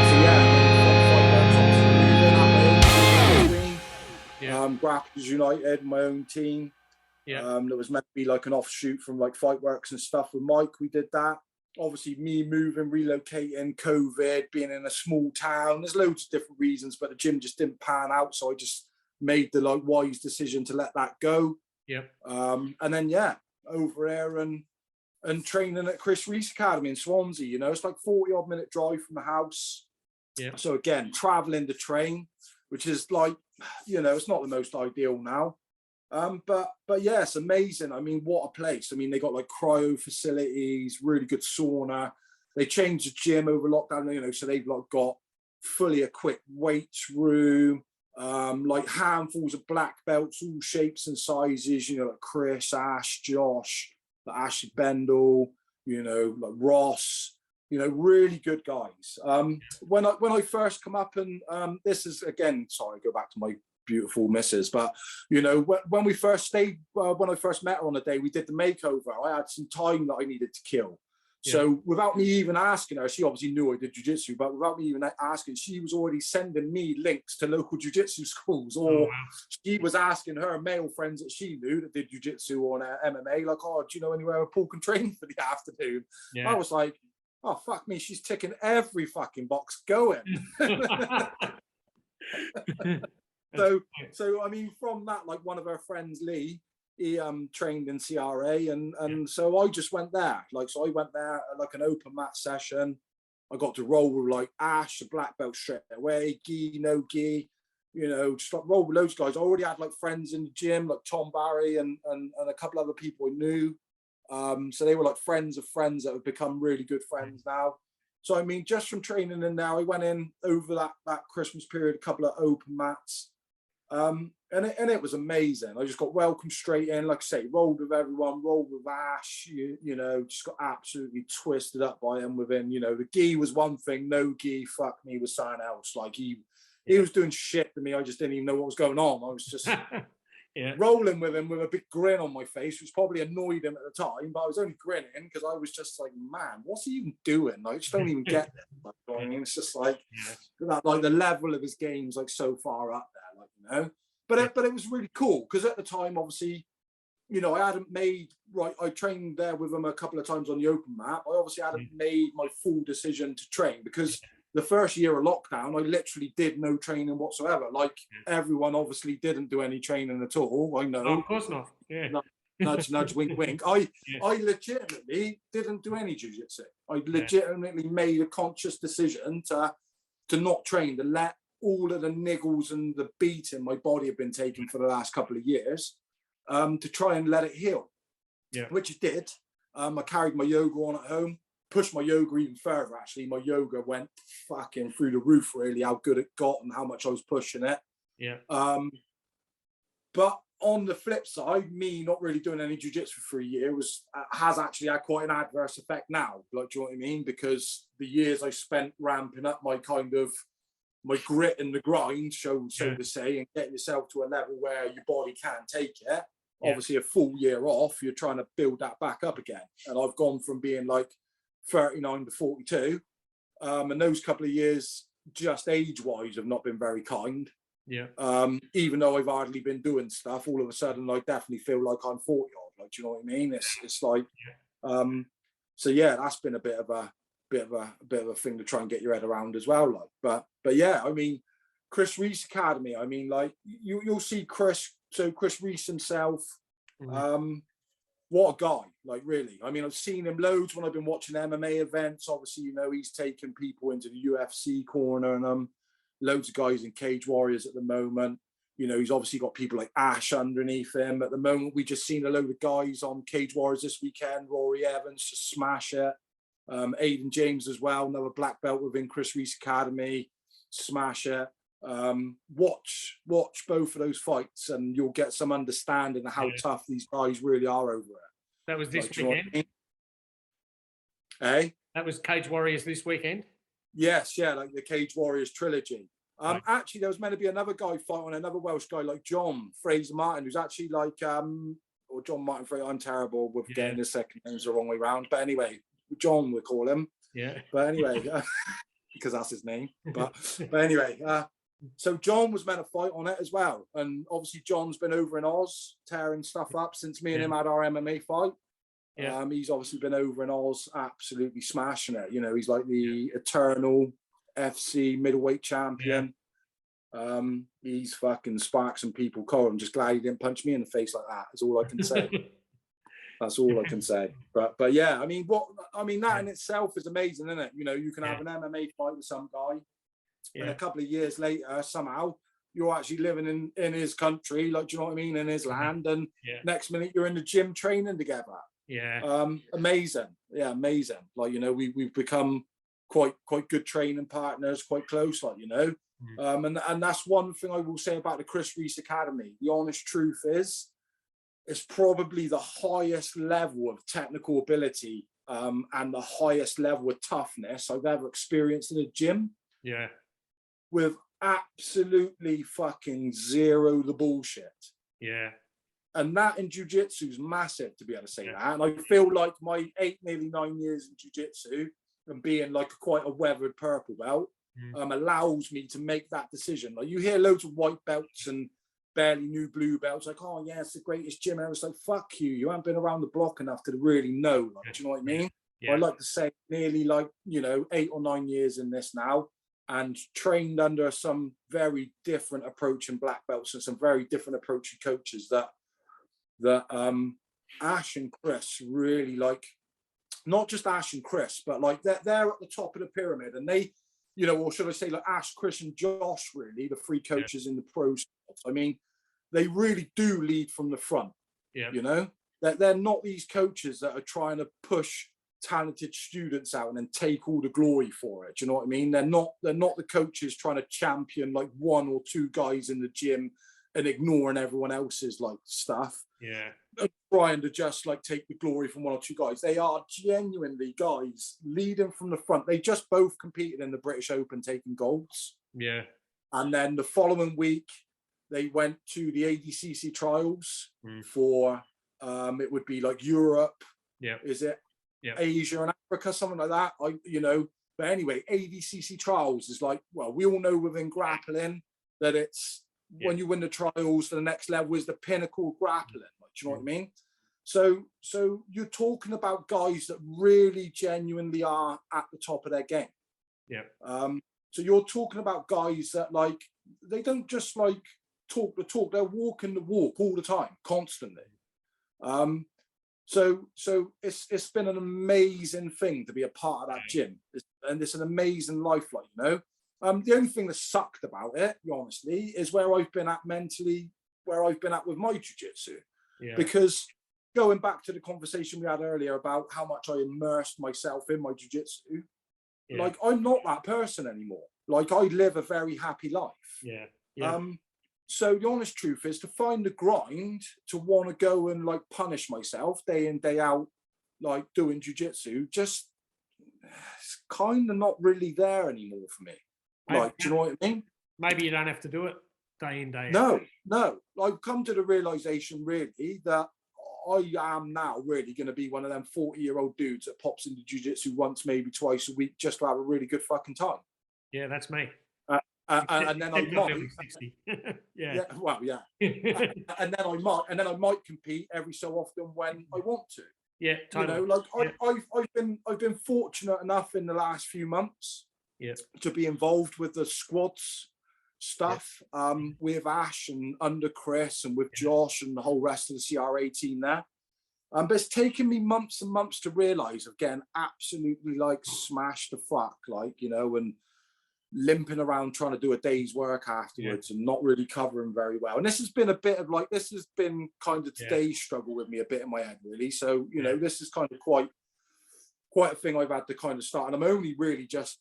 So yeah, and then from Fight Works, obviously moving, had my own team. Yeah. Grafters United, my own team. Yeah. There was meant to be like an offshoot from like Fight Works and stuff with Mike. We did that. Obviously, me moving, relocating, COVID, being in a small town. There's loads of different reasons, but the gym just didn't pan out. So I just made the like wise decision to let that go. Yeah. And then yeah, over here and training at Chris Reese Academy in Swansea. You know, it's like 40-odd minute drive from the house. Yeah. So again, traveling to train, which is like, you know, it's not the most ideal now. But yeah, it's amazing. I mean, what a place. I mean, they got like cryo facilities, really good sauna. They changed the gym over lockdown, you know, so they've like got fully equipped weights room, like handfuls of black belts, all shapes and sizes, you know, like Chris, Ash, Josh, like Ashley Bendel, you know, like Ross, you know, really good guys. When I first come up and this is again, sorry, go back to my beautiful missus, but you know, when we first stayed, when I first met her on the day we did the makeover, I had some time that I needed to kill. Yeah. So without me even asking her, she obviously knew I did jiu-jitsu, but without me even asking, she was already sending me links to local jiu-jitsu schools, or she was asking her male friends that she knew that did jiu-jitsu or MMA, like, oh, do you know anywhere where Paul can train for the afternoon? Yeah. I was like, oh, fuck me, she's ticking every fucking box going. So I mean, from that, like one of her friends, Lee, he trained in CRA, and so I just went there. Like, so I went there at like an open mat session. I got to roll with like Ash, the black belt straight away, Guy, no Guy, you know, just like roll with those guys. I already had like friends in the gym, like Tom Barry and a couple other people I knew. So they were like friends of friends that have become really good friends now. So I mean, just from training in there, I went in over that Christmas period, a couple of open mats. And it was amazing. I just got welcomed straight in, like I say, rolled with everyone, rolled with Ash, you know, just got absolutely twisted up by him within, you know, the gi was one thing, no gi, fuck me, was something else. Like he was doing shit to me. I just didn't even know what was going on. I was just rolling with him with a big grin on my face, which probably annoyed him at the time, but I was only grinning because I was just like, man, what's he even doing? Like, I just don't even get it. Like, I mean, it's just like that, like the level of his game's like so far up there, like, you know. But it was really cool because at the time, obviously, you know, I hadn't made I trained there with him a couple of times on the open mat. I obviously hadn't made my full decision to train because the first year of lockdown, I literally did no training whatsoever. Like everyone obviously didn't do any training at all. I know. No, of course not. Yeah. Nudge, nudge, wink, wink. I legitimately didn't do any jiu-jitsu. I legitimately made a conscious decision to not train, to let all of the niggles and the beating my body had been taking for the last couple of years, to try and let it heal. Yeah. Which it did. I carried my yoga on at home, pushed my yoga even further, actually. My yoga went fucking through the roof, really, how good it got and how much I was pushing it. Yeah. But on the flip side, me not really doing any jiu-jitsu for a year has actually had quite an adverse effect now. Like, do you know what I mean? Because the years I spent ramping up my grit and the grind, so to say, and getting yourself to a level where your body can take it. Obviously, a full year off, you're trying to build that back up again. And I've gone from being like 39 to 42. And those couple of years, just age-wise, have not been very kind. Yeah. Even though I've hardly been doing stuff, all of a sudden, I definitely feel like I'm 40 odd. Like, do you know what I mean? It's like, so yeah, that's been a bit of bit of a thing to try and get your head around as well. Like, but yeah, I mean, Chris Reese Academy. I mean, like you'll see Chris. So Chris Reese himself. What a guy, like really. I mean, I've seen him loads when I've been watching MMA events. Obviously, you know, he's taken people into the UFC corner and loads of guys in Cage Warriors at the moment. You know, he's obviously got people like Ash underneath him. At the moment, we just seen a load of guys on Cage Warriors this weekend. Rory Evans just smash it. Aiden James as well, another black belt within Chris Reese Academy, smash it. Watch both of those fights and you'll get some understanding of how tough these guys really are over it. That was this weekend? I mean? Hey? That was Cage Warriors this weekend? Yes, yeah, like the Cage Warriors trilogy. Right. Actually, there was meant to be another guy fighting another Welsh guy like John Fraser Martin, who's actually like, or John Martin Fraser. I'm terrible with getting his second names the wrong way around. But anyway, John, we call him. Yeah. But anyway, because that's his name. But anyway, so John was meant to fight on it as well. And obviously John's been over in Oz tearing stuff up since me and him had our MMA fight. Yeah. He's obviously been over in Oz absolutely smashing it. You know, he's like the eternal FC middleweight champion. He's fucking sparked some people cold. I'm just glad he didn't punch me in the face like that. That's all I can say. That's all I can say. But yeah, I mean, that in itself is amazing, isn't it? You know, you can have an MMA fight with some guy, and a couple of years later, somehow you're actually living in his country, like, do you know what I mean, in his land, and next minute you're in the gym training together. Yeah. Amazing. Yeah, amazing. Like, you know, we've become quite good training partners, quite close, like, you know. And that's one thing I will say about the Chris Reese Academy. The honest truth is, it's probably the highest level of technical ability and the highest level of toughness I've ever experienced in a gym. Yeah. With absolutely fucking zero the bullshit. Yeah. And that in jiu-jitsu is massive, to be able to say that. And I feel like my 8, nearly 9 years in jiu-jitsu and being like quite a weathered purple belt allows me to make that decision. Like, you hear loads of white belts and barely new blue belts like, oh yeah, it's the greatest gym. And I was like, fuck you, you haven't been around the block enough to really know. Like, do you know what I mean? I like to say nearly like, you know, 8 or 9 years in this now, and trained under some very different approach in black belts and some very different approach in coaches that Ash and Chris really like. Not just Ash and Chris, but like they're at the top of the pyramid, and they, you know, or should I say like Ash, Chris and Josh, really, the 3 coaches in the pros. I mean, they really do lead from the front. Yeah. You know, they're not these coaches that are trying to push talented students out and then take all the glory for it. Do you know what I mean? They're not the coaches trying to champion like 1 or 2 guys in the gym and ignoring everyone else's like stuff. Yeah. And trying to just like take the glory from 1 or 2 guys. They are genuinely guys leading from the front. They just both competed in the British Open, taking golds. Yeah. And then the following week, they went to the ADCC trials for it would be like Europe. Yeah. Is it? Yeah. Asia and Africa, something like that. But anyway, ADCC trials is like, well, we all know within grappling that it's when you win the trials, the next level is the pinnacle of grappling. Like, do you know what I mean? So you're talking about guys that really genuinely are at the top of their game. Yeah. So you're talking about guys that like, they don't just like talk the talk, they're walking the walk all the time, constantly. So it's been an amazing thing to be a part of that gym, and it's an amazing life, like, you know. The only thing that sucked about it, honestly, is where I've been at mentally, where I've been at with my jiu-jitsu. Yeah. Because going back to the conversation we had earlier about how much I immersed myself in my jiu-jitsu, like, I'm not that person anymore. Like, I live a very happy life. Yeah. Yeah. So the honest truth is, to find the grind to want to go and like punish myself day in, day out, like doing jiu-jitsu, just it's kind of not really there anymore for me. Like, do you know what I mean? Maybe you don't have to do it day in, day out. No. I've come to the realization really that I am now really going to be one of them 40-year-old dudes that pops into jiu-jitsu once, maybe twice a week, just to have a really good fucking time. Yeah, that's me. And then I might. Yeah. Well, yeah. and then I might compete every so often when I want to. Yeah, totally. You know, like I've been fortunate enough in the last few months to be involved with the squads stuff, with Ash and under Chris and with Josh and the whole rest of the CRA team there. But it's taken me months and months to realise of getting absolutely like smashed the fuck, like, you know, and limping around trying to do a day's work afterwards and not really covering very well. And this has been a bit of like, this has been kind of today's struggle with me a bit in my head, really. So, you know, this is kind of quite a thing I've had to kind of start. And I'm only really just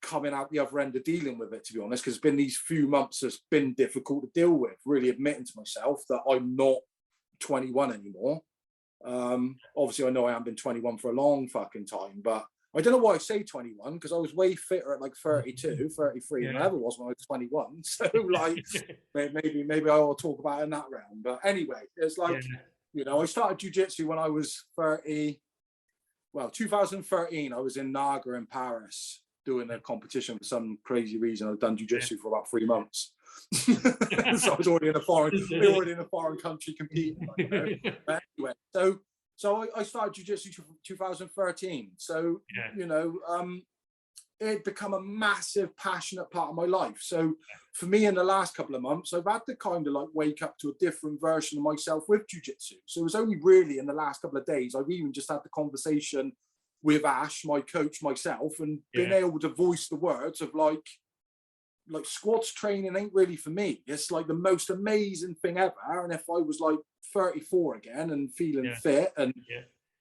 coming out the other end of dealing with it, to be honest, because it's been these few months that's been difficult to deal with, really admitting to myself that I'm not 21 anymore. Obviously I know I haven't been 21 for a long fucking time, but I don't know why I say 21, because I was way fitter at like 32, 33 than I ever was when I was 21. So like maybe I will talk about it in that realm. But anyway, it's like, you know, I started jiu-jitsu when I was 2013. I was in Naga in Paris doing a competition for some crazy reason. I've done jiu-jitsu for about 3 months. So I was already in a foreign country competing. Like, you know? But anyway, so I started jiu-jitsu 2013. So, you know, it had become a massive, passionate part of my life. So for me in the last couple of months, I've had to kind of like wake up to a different version of myself with jiu-jitsu. So it was only really in the last couple of days, I've even just had the conversation with Ash, my coach, myself, and being able to voice the words of like squads training ain't really for me. It's like the most amazing thing ever. And if I was like 34 again and feeling fit and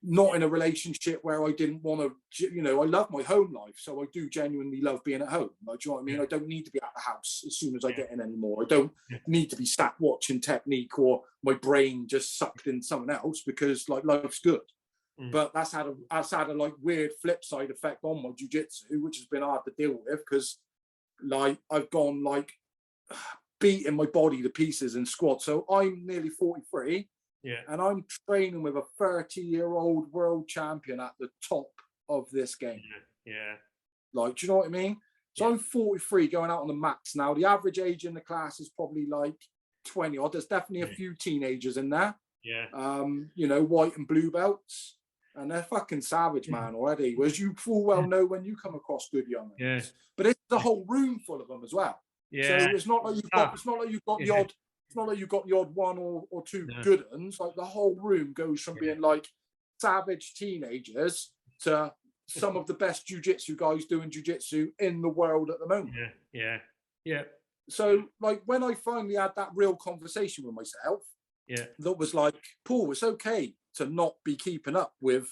not in a relationship where I didn't want to, you know, I love my home life. So I do genuinely love being at home. Like, do you know what I mean? I don't need to be at the house as soon as I get in anymore. I don't need to be sat watching technique or my brain just sucked in someone else, because like life's good. But that's had a like weird flip side effect on my jiu-jitsu, which has been hard to deal with, because like I've gone like beating my body to pieces in squat. So I'm nearly 43 and I'm training with a 30-year-old world champion at the top of this game. Like, do you know what I mean? So I'm 43 going out on the mats now. The average age in the class is probably like 20 odd. There's definitely a few teenagers in there. You know, white and blue belts. And they're fucking savage, man, already. Whereas you full well know when you come across good young ones. But it's the whole room full of them as well. So it's not like you've got the odd one or two good ones. Like the whole room goes from being like savage teenagers to some of the best jiu-jitsu guys doing jiu-jitsu in the world at the moment. So like when I finally had that real conversation with myself, that was like, Paul, it's okay to not be keeping up with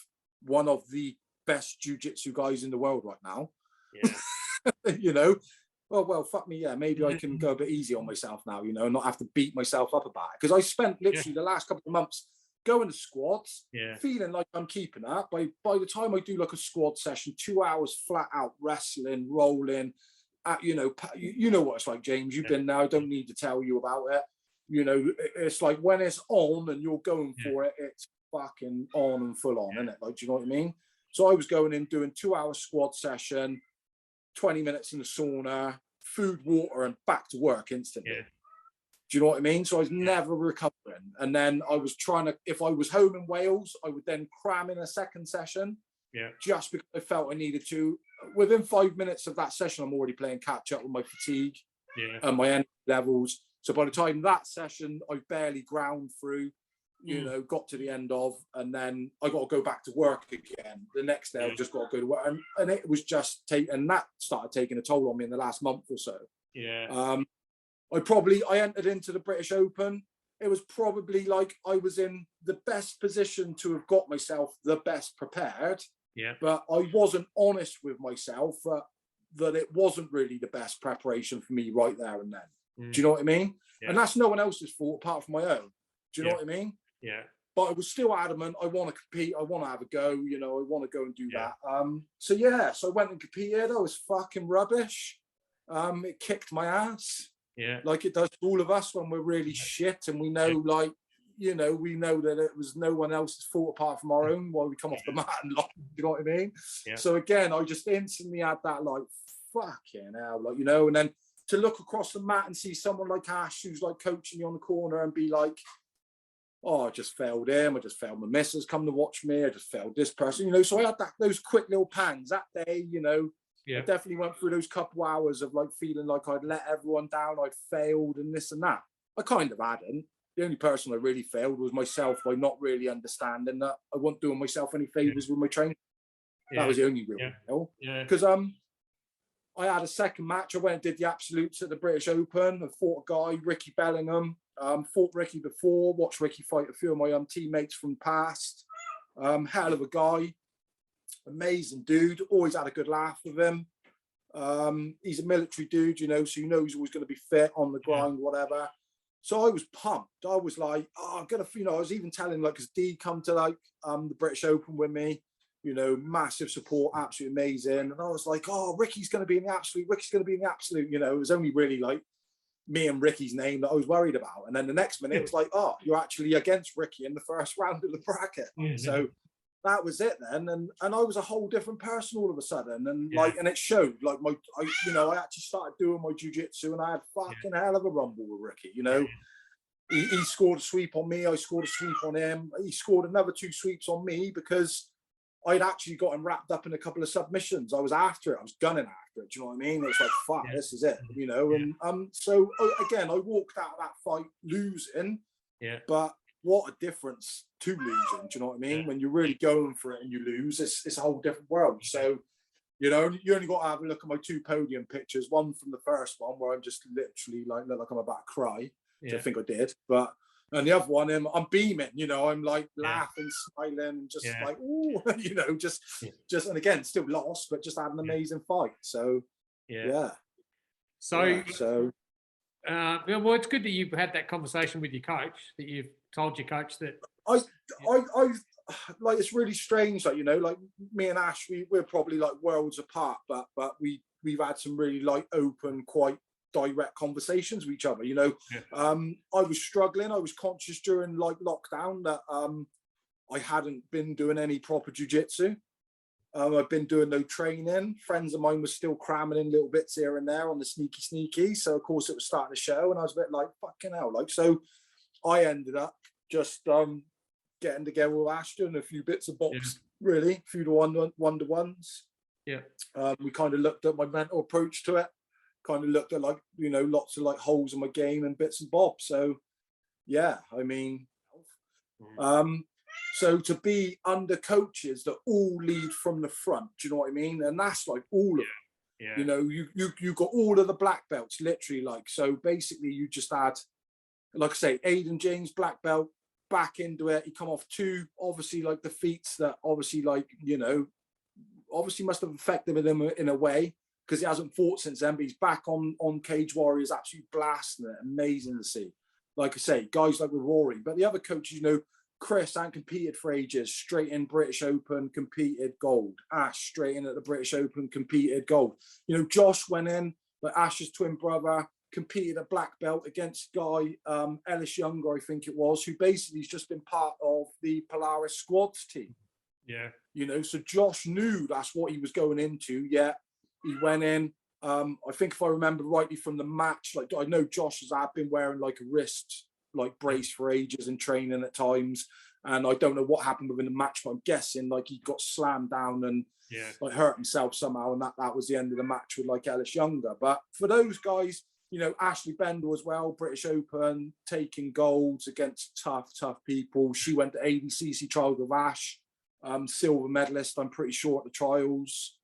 one of the best jiu-jitsu guys in the world right now. You know, well, fuck me, maybe I can go a bit easy on myself now, you know, and not have to beat myself up about it. Because I spent literally the last couple of months going to squads, feeling like I'm keeping up. By the time I do like a squad session, 2 hours flat out wrestling, rolling, you know what it's like, James. You've been there. I don't need to tell you about it. You know, it's like when it's on and you're going for it, it's fucking on and full on, isn't it? Like, do you know what I mean? So I was going in doing 2 hour squad session, 20 minutes in the sauna, food, water, and back to work instantly. Do you know what I mean? So I was never recovering. And then I was trying to, if I was home in Wales, I would then cram in a second session. Just because I felt I needed to. Within 5 minutes of that session, I'm already playing catch up with my fatigue and my energy levels. So by the time that session, I barely ground through, you know, got to the end of, and then I got to go back to work again. The next day, I've just got to go to work. And it was just that started taking a toll on me in the last month or so. I entered into the British Open. It was probably like I was in the best position to have got myself the best prepared. But I wasn't honest with myself that it wasn't really the best preparation for me right there and then. Do you know what I mean? And that's no one else's fault apart from my own. Do you know what I mean? But I was still adamant. I want to compete. I want to have a go. You know, I want to go and do that. So I went and competed. I was fucking rubbish. It kicked my ass. Like it does to all of us when we're really shit, and we know, like, you know, we know that it was no one else's fault apart from our own while we come off the mat and lock. You know what I mean? So again, I just instantly had that like, fucking hell, like, you know, and then to look across the mat and see someone like Ash who's like coaching me on the corner and be like, oh, I just failed him, I just failed my missus come to watch me, I just failed this person, you know. So I had those quick little pangs that day, you know. I definitely went through those couple hours of like feeling like I'd let everyone down, I'd failed and this and that. I kind of hadn't. The only person I really failed was myself by not really understanding that I wasn't doing myself any favors with my training. That was the only real fail. Because I had a second match. I went and did the absolutes at the British Open. I fought a guy, Ricky Bellingham. Fought Ricky before, watched Ricky fight a few of my teammates from past. Hell of a guy. Amazing dude. Always had a good laugh with him. He's a military dude, you know, so you know he's always going to be fit on the grind, whatever. So I was pumped. I was like, oh, I'm going to, you know, I was even telling, like, because D come to, like, the British Open with me, you know, massive support, absolutely amazing. And I was like, oh, Ricky's going to be in the absolute, you know. It was only really, like, me and Ricky's name that I was worried about. And then the next minute, it was like, oh, you're actually against Ricky in the first round of the bracket. So that was it then. And I was a whole different person all of a sudden. And like, and it showed, like, I actually started doing my jiu-jitsu and I had fucking hell of a rumble with Ricky, you know. He scored a sweep on me. I scored a sweep on him. He scored another 2 sweeps on me because I'd actually got him wrapped up in a couple of submissions. I was after it. I was gunning after it. Do you know what I mean? It's like, fuck, this is it, you know? And so, again, I walked out of that fight losing. But what a difference to losing. Do you know what I mean? When you're really going for it and you lose, it's a whole different world. So, you know, you only got to have a look at my 2 podium pictures. One from the first one where I'm just literally like, look like I'm about to cry. I think I did. But and the other one, I'm beaming, you know, I'm like laughing, smiling, just like, ooh, you know, just, and again, still lost, but just had an amazing fight. So, So, well, it's good that you've had that conversation with your coach, that you've told your coach that. I like, it's really strange, like, you know, like me and Ash, we're probably like worlds apart, but we've had some really like open, quite direct conversations with each other, you know. I was struggling. I was conscious during like lockdown that I hadn't been doing any proper jiu-jitsu. I've been doing no training. Friends of mine were still cramming in little bits here and there on the sneaky. So of course it was starting to show, and I was a bit like, fucking hell, like. So I ended up just getting together with Ashton, a few bits of bobs, really, a few one-to-ones. We kind of looked at my mental approach to it. Kind of looked at, like, you know, lots of like holes in my game and bits and bobs. So yeah, I mean, so to be under coaches that all lead from the front, do you know what I mean? And that's like all of them. You know, you got all of the black belts, literally, like. So basically you just had, like I say, Aidan James, black belt, back into it. He come off 2 obviously like defeats that obviously, like, you know, obviously must have affected him in a way, because he hasn't fought since then, but he's back on Cage Warriors, absolutely blasting it. Amazing to see. Like I say, guys like with Rory. But the other coaches, you know, Chris hadn't competed for ages, straight in British Open, competed gold. Ash, straight in at the British Open, competed gold. You know, Josh went in, like Ash's twin brother, competed a black belt against guy, Ellis Younger, I think it was, who basically has just been part of the Polaris squads team. You know, so Josh knew that's what he was going into. He went in. I think if I remember rightly from the match, like, I know Josh has been wearing like a wrist like brace for ages and training at times, and I don't know what happened within the match, but I'm guessing like he got slammed down and like hurt himself somehow, and that was the end of the match with like Ellis Younger. But for those guys, you know, Ashley Bendel as well, British Open, taking golds against tough people. She went to ADCC trials with Ash, silver medalist, I'm pretty sure, at the trials.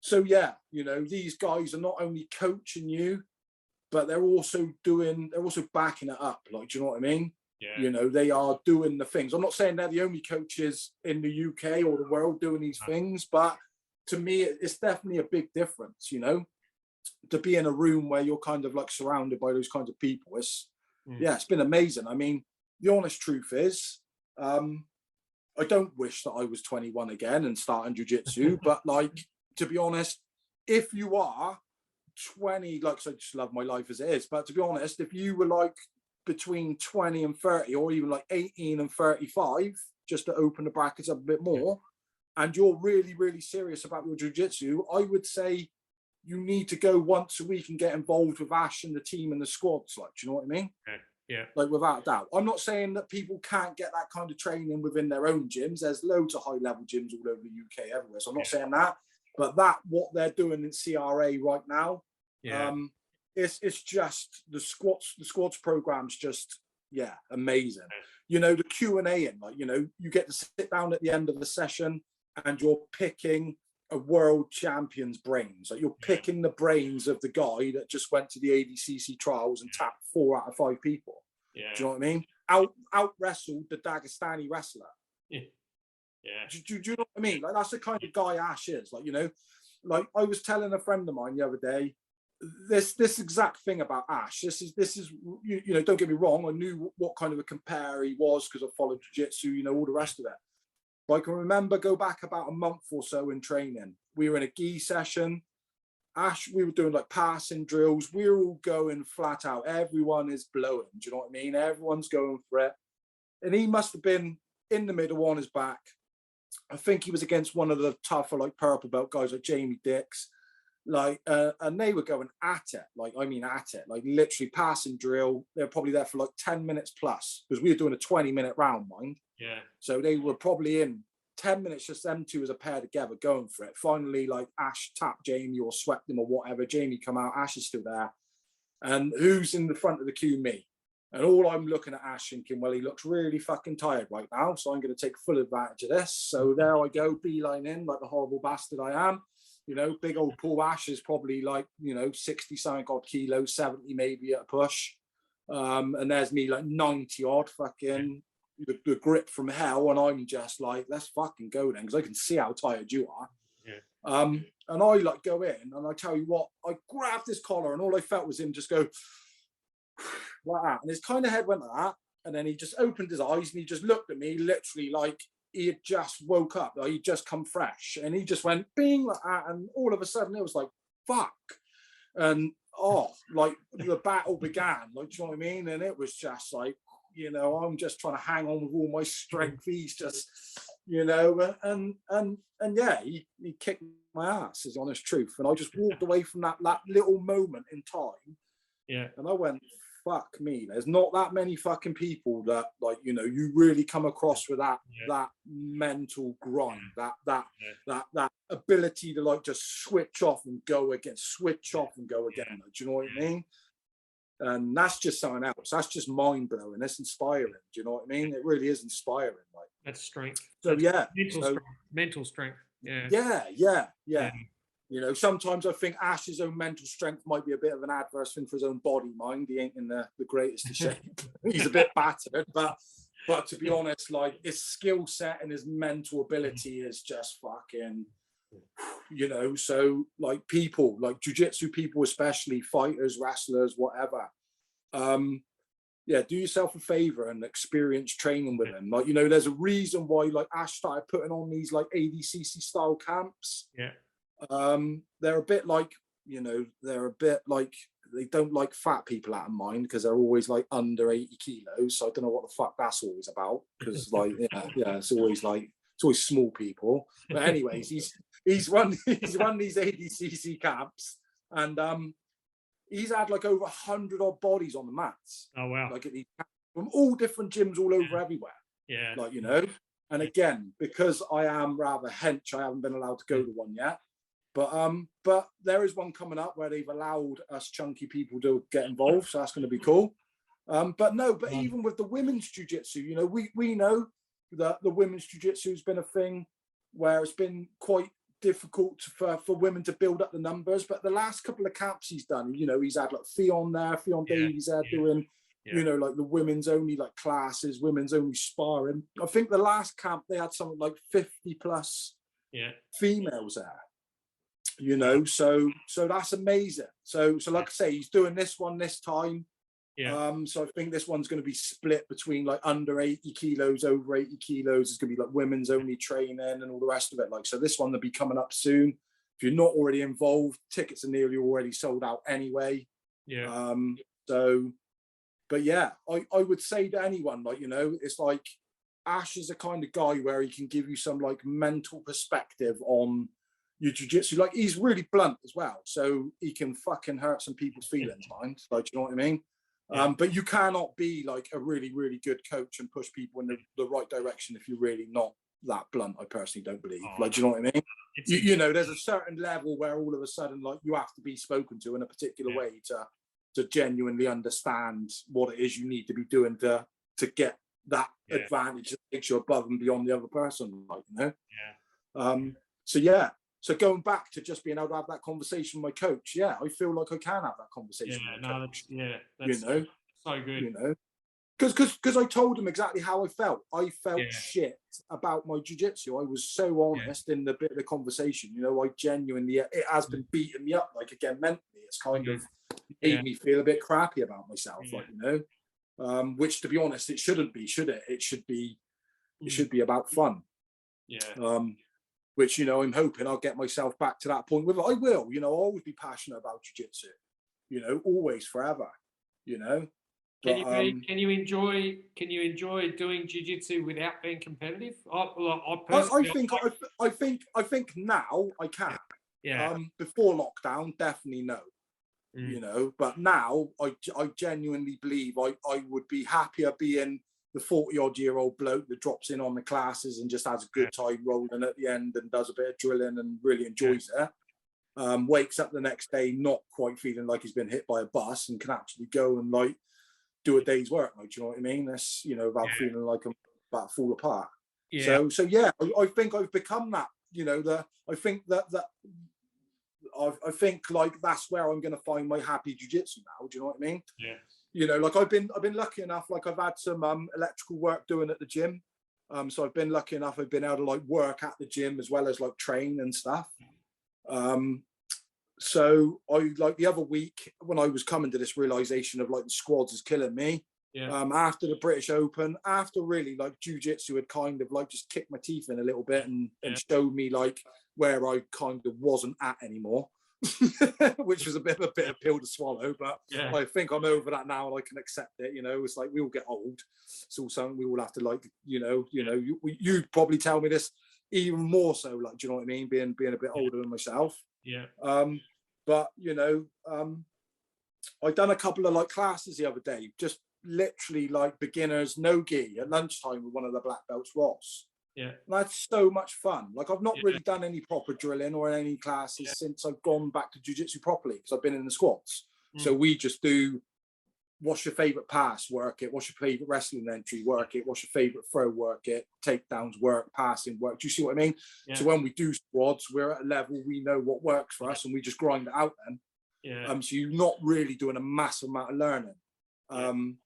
So yeah, you know, these guys are not only coaching you, but they're also backing it up. Like, do you know what I mean? You know, they are doing the things. I'm not saying they're the only coaches in the UK or the world doing these things, but to me, it's definitely a big difference, you know, to be in a room where you're kind of like surrounded by those kinds of people. It's been amazing. I mean, the honest truth is, I don't wish that I was 21 again and starting jiu-jitsu, but like, to be honest, if you are 20, like, so I just love my life as it is, but to be honest, if you were like between 20 and 30, or even like 18 and 35, just to open the brackets up a bit more, and you're really, really serious about your jiu-jitsu, I would say you need to go once a week and get involved with Ash and the team and the squads. Like, do you know what I mean? Yeah. Like without a doubt. I'm not saying that people can't get that kind of training within their own gyms. There's loads of high level gyms all over the UK everywhere. So I'm not saying that, but what they're doing in CRA right now, it's just the squats program's just amazing. You know, the Q&A in, like, you know, you get to sit down at the end of the session and you're picking a world champion's brains. Like, you're picking the brains of the guy that just went to the ADCC trials and tapped 4 out of 5 people. Do you know what I mean? Out wrestled the Dagestani wrestler. Do you know what I mean? Like, that's the kind of guy Ash is. Like, you know, like I was telling a friend of mine the other day, this exact thing about Ash. This is you know, don't get me wrong, I knew what kind of a compare he was because I followed jiu-jitsu, you know, all the rest of it. But I can remember go back about a month or so in training. We were in a gi session. Ash, we were doing like passing drills. We were all going flat out. Everyone is blowing. Do you know what I mean? Everyone's going for it. And he must have been in the middle on his back. I think he was against one of the tougher, like, purple belt guys like Jamie Dix. Like, and they were going at it. Like, I mean, at it. Like, literally passing drill. They were probably there for like 10 minutes plus, because we were doing a 20-minute round, mind. Yeah. So they were probably in 10 minutes, just them two as a pair together going for it. Finally, like, Ash tapped Jamie or swept him or whatever. Jamie come out, Ash is still there. And who's in the front of the queue? Me. And all I'm looking at Ash thinking, well, he looks really fucking tired right now, so I'm going to take full advantage of this. So there I go, beeline in like the horrible bastard I am. You know, big old Paul Ash is probably like, you know, 60 something odd kilos, 70 maybe at a push. And there's me like 90 odd, fucking the grip from hell. And I'm just like, let's fucking go then, because I can see how tired you are. And I like go in, and I tell you what, I grabbed his collar, and all I felt was him just go like that. And his kind of head went like that. And then he just opened his eyes and he just looked at me literally like he had just woke up, like he'd just come fresh. And he just went bing like that. And all of a sudden it was like, fuck. And like the battle began, like, do you know what I mean? And it was just like, you know, I'm just trying to hang on with all my strength. He's just, you know, and yeah, he kicked my ass, is the honest truth. And I just walked away from that little moment in time. Yeah. And I went, fuck me, there's not that many fucking people that, like, you know, you really come across with that mental grind, that ability to like just switch off and go again, like, do you know what I mean? And that's just something else. That's just mind blowing. That's inspiring. Do you know what I mean? It really is inspiring. Like, that's strength. So that's mental strength. Yeah. You know, sometimes I think Ash's own mental strength might be a bit of an adverse thing for his own body, mind. He ain't in the greatest of shape. He's a bit battered, but to be honest, like, his skill set and his mental ability is just fucking, you know. So like, people like jiu-jitsu people, especially fighters, wrestlers, whatever, do yourself a favor and experience training with him. Like, you know, there's a reason why like Ash started putting on these like ADCC style camps. They're a bit like, you know, they don't like fat people out of mind, because they're always like under 80 kilos. So I don't know what the fuck that's always about, because like it's always small people. But anyways, he's run these ADCC camps, and he's had like over 100 odd bodies on the mats. Oh wow. Like, from all different gyms all over everywhere. Like, you know. And again, because I am rather hench, I haven't been allowed to go to one yet. But there is one coming up where they've allowed us chunky people to get involved, so that's going to be cool. But even with the women's jiu-jitsu, you know, we know that the women's jiu-jitsu has been a thing where it's been quite difficult for women to build up the numbers. But the last couple of camps he's done, you know, he's had like Theon Davies there doing, you know, like the women's only like classes, women's only sparring. I think the last camp they had something like 50 plus females there. You know, so that's amazing. So like I say, he's doing this one this time. So I think this one's going to be split between like under 80 kilos, over 80 kilos. It's going to be like women's only training and all the rest of it. Like, so this one will be coming up soon. If you're not already involved, tickets are nearly already sold out anyway. But yeah, I would say to anyone, like, you know, it's like Ash is the kind of guy where he can give you some like mental perspective on your jiu-jitsu. Like, he's really blunt as well, so he can fucking hurt some people's feelings, mind. Like, you know what I mean? But you cannot be like a really, really good coach and push people in the right direction if you're really not that blunt. I personally don't believe. Like, do you know what I mean? You know, there's a certain level where all of a sudden, like, you have to be spoken to in a particular way to genuinely understand what it is you need to be doing to get that advantage that takes you above and beyond the other person. Like, you know. So going back to just being able to have that conversation with my coach, I feel like I can have that conversation with my coach. That's you know, so good. You know, because I told him exactly how I felt. I felt shit about my jiu-jitsu. I was so honest in the bit of the conversation. You know, I genuinely, it has been beating me up, like, again, mentally. It's kind of made me feel a bit crappy about myself, like, you know, which, to be honest, it shouldn't be, should it? It should be about fun. Which, you know, I'm hoping I'll get myself back to that point with it. I will, you know, I'll always be passionate about jiu-jitsu, you know, always, forever, you know. Can you enjoy doing jiu-jitsu without being competitive? I think now I can. Before lockdown, definitely no. You know, but now I genuinely believe I would be happier being the 40-odd-year-old bloke that drops in on the classes and just has a good time rolling at the end and does a bit of drilling and really enjoys it. Wakes up the next day not quite feeling like he's been hit by a bus and can actually go and, like, do a day's work. Like, do you know what I mean? That's, you know, about feeling like I'm about to fall apart. So I think I've become that. You know, I think like that's where I'm going to find my happy jiu-jitsu now. Do you know what I mean? You know, like I've been lucky enough, like I've had some electrical work doing at the gym. So I've been lucky enough, I've been able to, like, work at the gym as well as, like, train and stuff. So I, like, the other week when I was coming to this realization of, like, the squads is killing me. After the British Open, after really, like, jiu-jitsu had kind of, like, just kicked my teeth in a little bit and showed me, like, where I kind of wasn't at anymore. Which was a bit of a pill to swallow, but I think I'm over that now and I can accept it. You know, it's like we all get old. It's all something we all have to, like, you know, you probably tell me this even more so, like, do you know what I mean? Being a bit older than myself. But, you know, I done a couple of, like, classes the other day, just literally, like, beginners, no gi at lunchtime with one of the black belts, Ross. And that's so much fun. Like, I've not really done any proper drilling or any classes since I've gone back to jiu-jitsu properly, because I've been in the squats. So we just do, what's your favorite pass, work it. What's your favorite wrestling entry, work it. What's your favorite throw, work it. Takedowns, work, passing, work. Do you see what I mean? So when we do squads, we're at a level we know what works for us and we just grind it out then. So you're not really doing a massive amount of learning.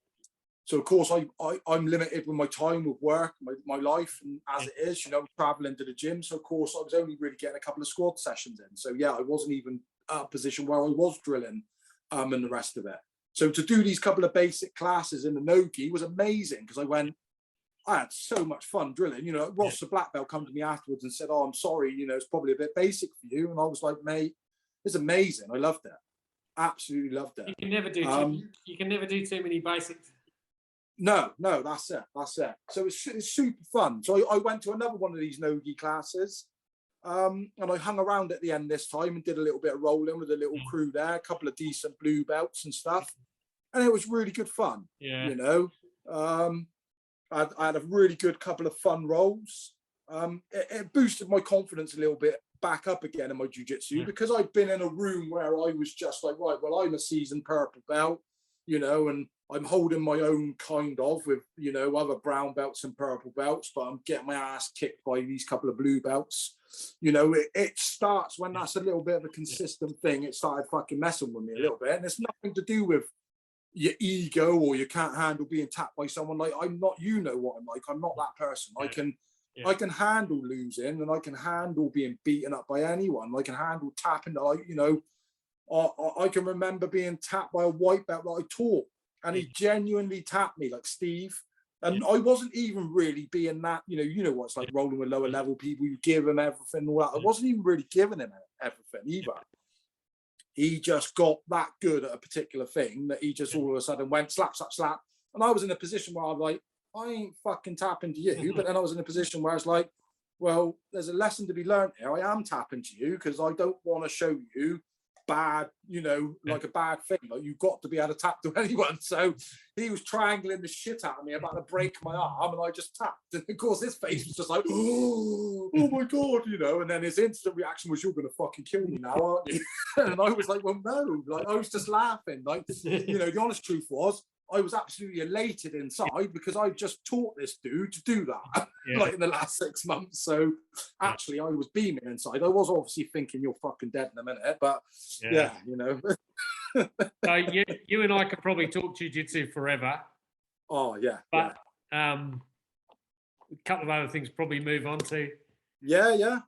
So, of course, I'm limited with my time with work, my life, and as it is, you know, traveling to the gym. So, of course, I was only really getting a couple of squad sessions in. So, I wasn't even at a position where I was drilling and the rest of it. So to do these couple of basic classes in the no-gi was amazing, because I had so much fun drilling. You know, Ross, the black belt, come to me afterwards and said, "Oh, I'm sorry, you know, it's probably a bit basic for you." And I was like, "Mate, it's amazing. I loved it. Absolutely loved it." You can never do too many basics. No, that's it. So it's super fun. So I went to another one of these no-gi classes, and I hung around at the end this time and did a little bit of rolling with a little crew there, a couple of decent blue belts and stuff, and it was really good fun. You know, I had a really good couple of fun rolls. It boosted my confidence a little bit back up again in my jiu-jitsu, because I'd been in a room where I was just like, right, well, I'm a seasoned purple belt, you know, and I'm holding my own kind of with, you know, other brown belts and purple belts, but I'm getting my ass kicked by these couple of blue belts. You know, it starts when that's a little bit of a consistent thing. It started fucking messing with me a little bit, and it's nothing to do with your ego or you can't handle being tapped by someone. Like, I'm not, you know what I'm like. I'm not that person. I can handle losing, and I can handle being beaten up by anyone. I can handle tapping. Like, you know, I can remember being tapped by a white belt that I taught, and he genuinely tapped me, like Steve. And I wasn't even really being that, you know what it's like rolling with lower level people. You give him everything, all that. I wasn't even really giving him everything either. He just got that good at a particular thing that he just all of a sudden went slap, slap, slap. And I was in a position where I'm like, I ain't fucking tapping to you. But then I was in a position where it's like, well, there's a lesson to be learned here. I am tapping to you because I don't want to show you bad, you know, like a bad thing. Like you've got to be able to tap to anyone. So he was triangling the shit out of me, about to break my arm, and I just tapped. And of course, his face was just like, oh my God, you know. And then his instant reaction was, "You're going to fucking kill me now, aren't you?" And I was like, "Well, no." Like I was just laughing. Like, you know, the honest truth was, I was absolutely elated inside because I just taught this dude to do that, like in the last 6 months. So actually, I was beaming inside. I was obviously thinking, "You're fucking dead in a minute," but yeah, you know. So you and I could probably talk jiu-jitsu forever. Oh yeah, but a couple of other things probably move on to. Yeah.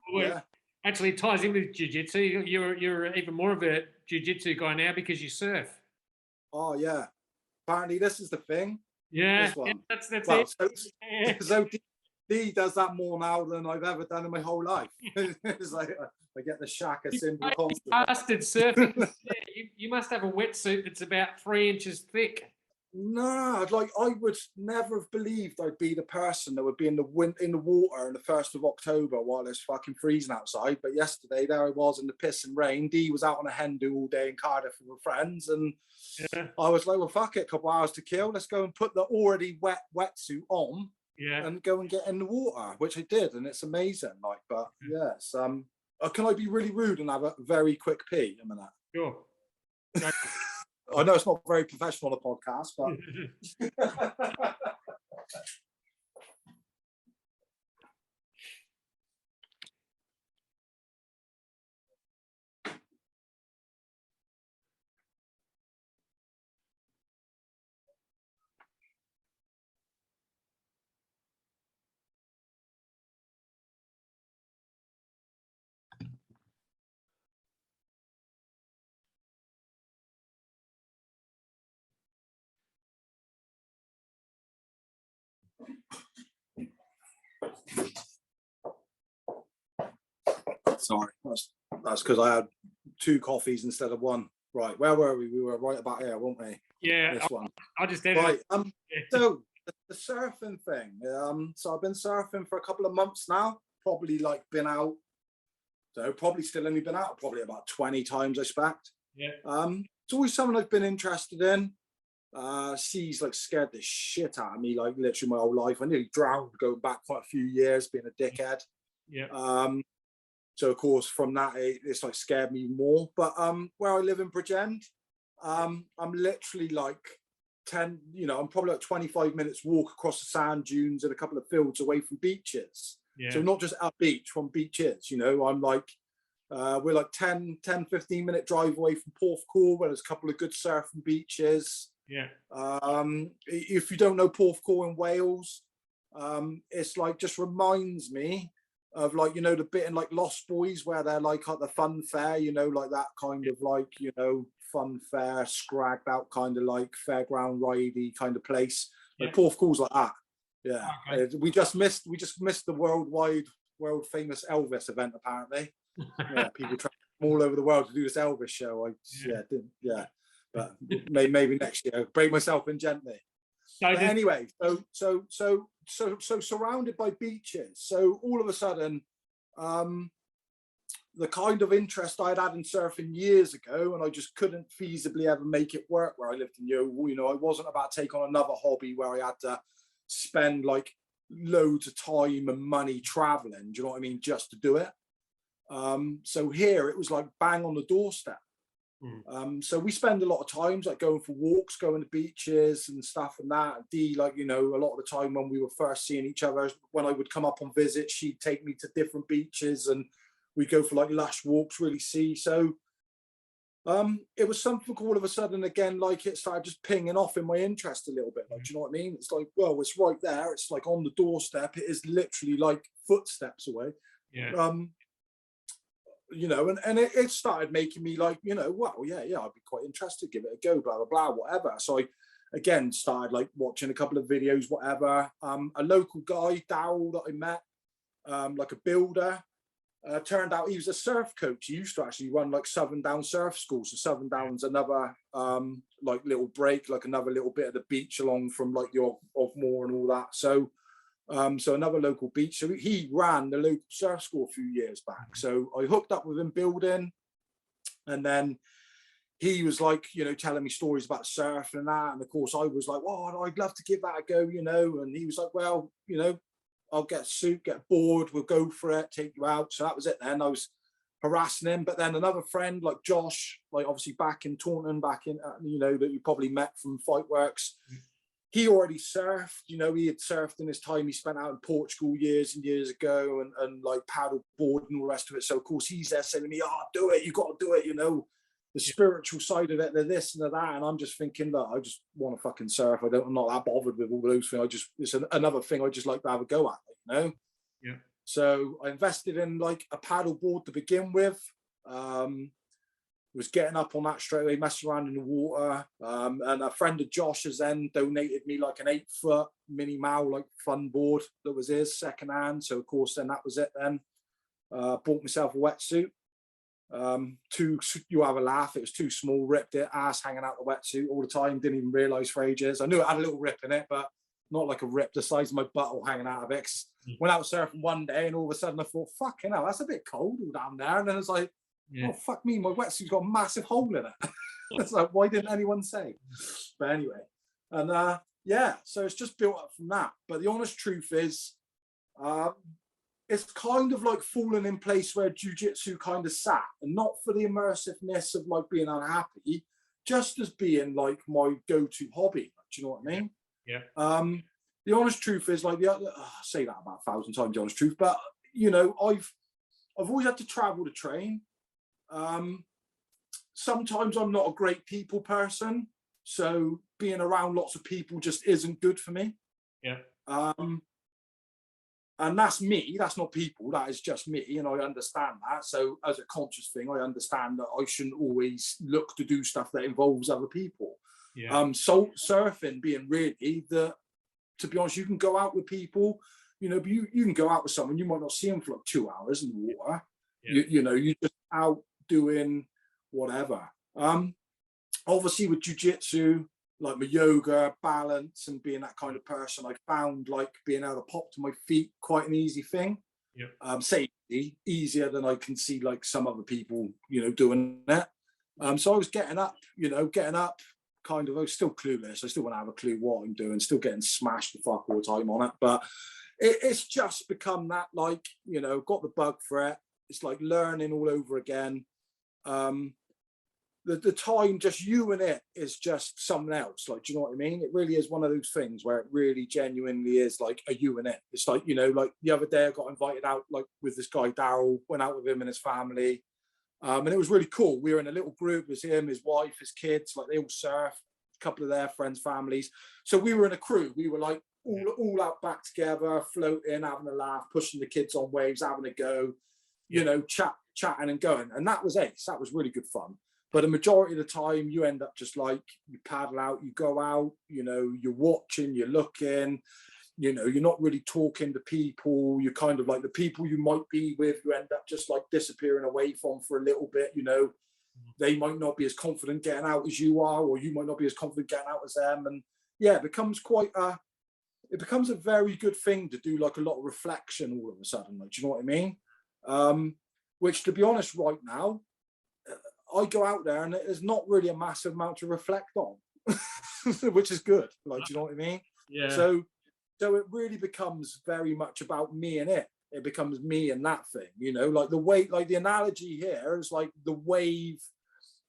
Actually, it ties in with jiu-jitsu. You're even more of a jiu-jitsu guy now because you surf. Oh yeah. Apparently, this is the thing. Yeah, this one. That's well, it. So D does that more now than I've ever done in my whole life. It's like I get the shaka symbol constantly. Bastard surfing. You must have a wetsuit that's about 3 inches thick. No, like I would never have believed I'd be the person that would be in the water on the 1st of October while it's fucking freezing outside. But yesterday, there I was in the piss and rain. Dee was out on a hen do all day in Cardiff with her friends, and I was like, "Well, fuck it, a couple hours to kill. Let's go and put the already wet wetsuit on, and go and get in the water," which I did, and it's amazing. Like, but yes, can I be really rude and have a very quick pee a minute? Sure. I know it's not very professional on a podcast, but sorry, that's because I had 2 coffees instead of 1. Right, where were we? We were right about here, weren't we? Yeah, this one. I just did right. So the surfing thing. So I've been surfing for a couple of months now. Probably like been out. So probably still only been out probably about 20 times, I expect. Yeah. It's always something I've been interested in. Seas like scared the shit out of me, like literally my whole life. I nearly drowned going back quite a few years, being a dickhead. Yeah. So of course from that it's like scared me more. But where I live in Bridgend, I'm literally like 10, you know, I'm probably like 25 minutes walk across the sand dunes and a couple of fields away from beaches. So not just at beach, from beaches, you know. I'm like we're like 15 minute drive away from Porthcawl, where there's a couple of good surfing beaches. If you don't know Porthcawl in Wales, it's like just reminds me of, like, you know, the bit in like Lost Boys where they're like at the fun fair, you know, like that kind of like, you know, fun fair, scragged out kind of like fairground ridey kind of place. Like Porthcawl's like that. Yeah. Okay. We just missed the world famous Elvis event apparently. Yeah, people travel from all over the world to do this Elvis show. But maybe next year, break myself in gently. But anyway, so surrounded by beaches. So all of a sudden, the kind of interest I'd had in surfing years ago, and I just couldn't feasibly ever make it work where I lived in Yeovil. You know, I wasn't about to take on another hobby where I had to spend like loads of time and money traveling. Do you know what I mean? Just to do it. So here it was like bang on the doorstep. So we spend a lot of times like going for walks, going to beaches and stuff and that. Dee, like, you know, a lot of the time when we were first seeing each other, when I would come up on visits, she'd take me to different beaches and we'd go for like lush walks, really see. So it was something all of a sudden, again, like it started just pinging off in my interest a little bit. Like, do you know what I mean? It's like, well, it's right there. It's like on the doorstep. It is literally like footsteps away. You know, and it started making me like, you know, well, yeah, I'd be quite interested, give it a go, blah, blah, blah, whatever. So I, again, started like watching a couple of videos, whatever. A local guy, Dowell, that I met, like a builder, turned out he was a surf coach. He used to actually run like Southern Down Surf School. So Southern Down's another like little break, like another little bit of the beach along from like the Offmore and all that. So so another local beach. So he ran the local surf school a few years back. So I hooked up with him building. And then he was like, you know, telling me stories about surfing and that. And of course I was like, oh, I'd love to give that a go, you know. And he was like, well, you know, I'll get a suit, get bored, we'll go for it, take you out. So that was it then. I was harassing him. But then another friend like Josh, like obviously back in Taunton, back in, you know, that you probably met from Fight Works. He already surfed, you know, he had surfed in his time. He spent out in Portugal years and years ago and like paddle board and all the rest of it. So of course he's there saying to me, oh, do it, you got to do it, you know. The spiritual side of it, the this and the that, and I'm just thinking that I just want to fucking surf. I'm not that bothered with all those things. It's another thing I just like to have a go at, you know. Yeah. So I invested in like a paddle board to begin with. Was getting up on that straight away, messing around in the water. And a friend of Josh's then donated me like an 8-foot mini Mao like fun board that was his secondhand. So of course then that was it. Then bought myself a wetsuit. You have a laugh, it was too small, ripped it, ass hanging out the wetsuit all the time, didn't even realise for ages. I knew it had a little rip in it, but not like a rip the size of my butthole hanging out of it. Went out surfing one day and all of a sudden I thought, fucking hell, that's a bit cold all down there. And then I was like, oh fuck me, my wetsuit's got a massive hole in it. It's like, why didn't anyone say? But anyway, and yeah, so it's just built up from that. But the honest truth is, it's kind of like falling in place where jiu-jitsu kind of sat, and not for the immersiveness of like being unhappy, just as being like my go-to hobby. Do you know what I mean? Yeah. The honest truth is like, I say that about 1,000 times, the honest truth, but you know, I've always had to travel to train. Sometimes I'm not a great people person, so being around lots of people just isn't good for me. Yeah. And that's me, that's not people, that is just me, and I understand that. So as a conscious thing, I understand that I shouldn't always look to do stuff that involves other people. Yeah. So surfing being really to be honest, you can go out with people, you know, but you can go out with someone, you might not see them for like 2 hours in the water. Yeah. You know, you're just out doing whatever. Obviously with jiu-jitsu, like my yoga, balance, and being that kind of person, I found like being able to pop to my feet quite an easy thing. Yeah. Safety, easier than I can see like some other people, you know, doing that. So I was getting up, kind of, I was still clueless. I still want to have a clue what I'm doing, still getting smashed the fuck all the time on it. But it's just become that, like, you know, got the bug for it. It's like learning all over again. The time, just you and it, is just something else. Like, do you know what I mean? It really is one of those things where it really genuinely is like a you and it. It's like, you know, like the other day I got invited out like with this guy, Daryl, went out with him and his family. And it was really cool. We were in a little group. It was him, his wife, his kids, like they all surf, a couple of their friends, families. So we were in a crew. We were like all out back together, floating, having a laugh, pushing the kids on waves, having a go, you know, chatting and going. And that was ace. That was really good fun. But the majority of the time you end up just like, you paddle out, you go out, you know, you're watching, you're looking, you know, you're not really talking to people. You're kind of like the people you might be with, you end up just like disappearing away from for a little bit, you know. They might not be as confident getting out as you are, or you might not be as confident getting out as them. And yeah, it becomes a very good thing to do, like a lot of reflection all of a sudden, like, do you know what I mean? Which, to be honest, right now, I go out there and there's not really a massive amount to reflect on, which is good. Like, do you know what I mean? Yeah. So it really becomes very much about me and it. It becomes me and that thing, you know, like the way, like the analogy here is like the wave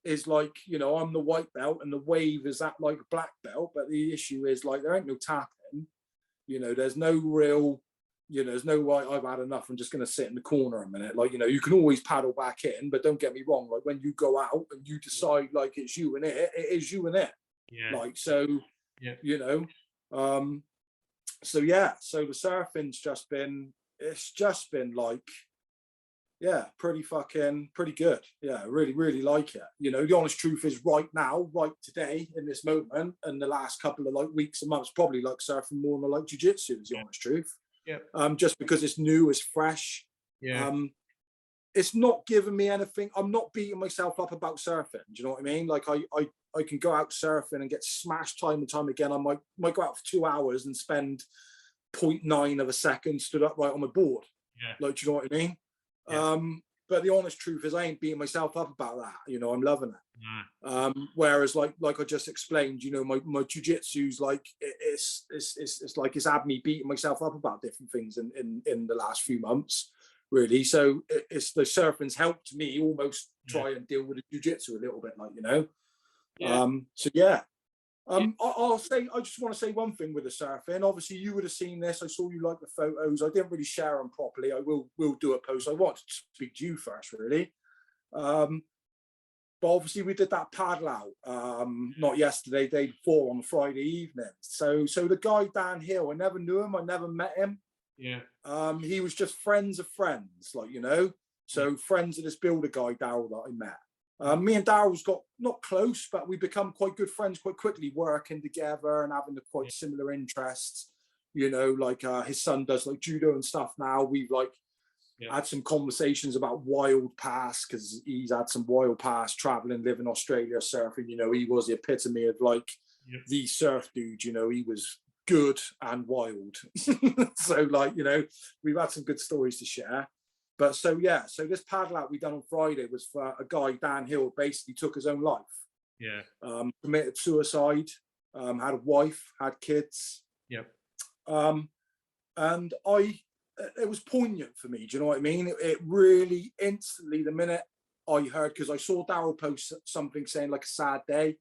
is like, you know, I'm the white belt and the wave is that like black belt. But the issue is like, there ain't no tapping, you know, there's no real, you know, there's no right, I've had enough, I'm just going to sit in the corner a minute. Like, you know, you can always paddle back in, but don't get me wrong. Like when you go out and you decide like it's you and it is you and it. Yeah. Like, so, yeah. You know, so yeah, so the surfing's just been, it's just been like, yeah, pretty good. Yeah, really, really like it. You know, the honest truth is right now, right today, in this moment, and the last couple of like weeks and months, probably like surfing more than like jiu-jitsu is the honest truth. Yeah. Just because it's new, it's fresh. Yeah. It's not giving me anything. I'm not beating myself up about surfing. Do you know what I mean? Like I can go out surfing and get smashed time and time again. I might go out for 2 hours and spend 0.9 of a second stood upright on my board. Yeah. Like, do you know what I mean? Yeah. but the honest truth is I ain't beating myself up about that. You know, I'm loving it. Nah. Whereas like I just explained, you know, my jiu-jitsu's like it's like it's had me beating myself up about different things in the last few months, really. So it's the surfing's helped me almost try and deal with the jiu-jitsu a little bit, like, you know. So yeah. I'll say, I just want to say one thing with the surfing. Obviously, you would have seen this. I saw you like the photos. I didn't really share them properly. I will do a post. I wanted to speak to you first, really. But obviously, we did that paddle out, not yesterday, day before, on Friday evening. So the guy Dan Hill, I never knew him. I never met him. Yeah. He was just friends of friends, like, you know. So friends of this builder guy, Daryl, that I met. Me and Daryl's got not close, but we become quite good friends quite quickly, working together and having quite similar interests. You know, like his son does like judo and stuff now. We've like had some conversations about wild past, because he's had some wild past traveling, living in Australia, surfing. You know, he was the epitome of like the surf dude. You know, he was good and wild. So like, you know, we've had some good stories to share. But so yeah, so this paddle out we done on Friday was for a guy, Dan Hill, basically took his own life. Yeah. Committed suicide, had a wife, had kids. Yep. And it was poignant for me. Do you know what I mean? It really instantly, the minute I heard, because I saw Daryl post something saying like a sad day,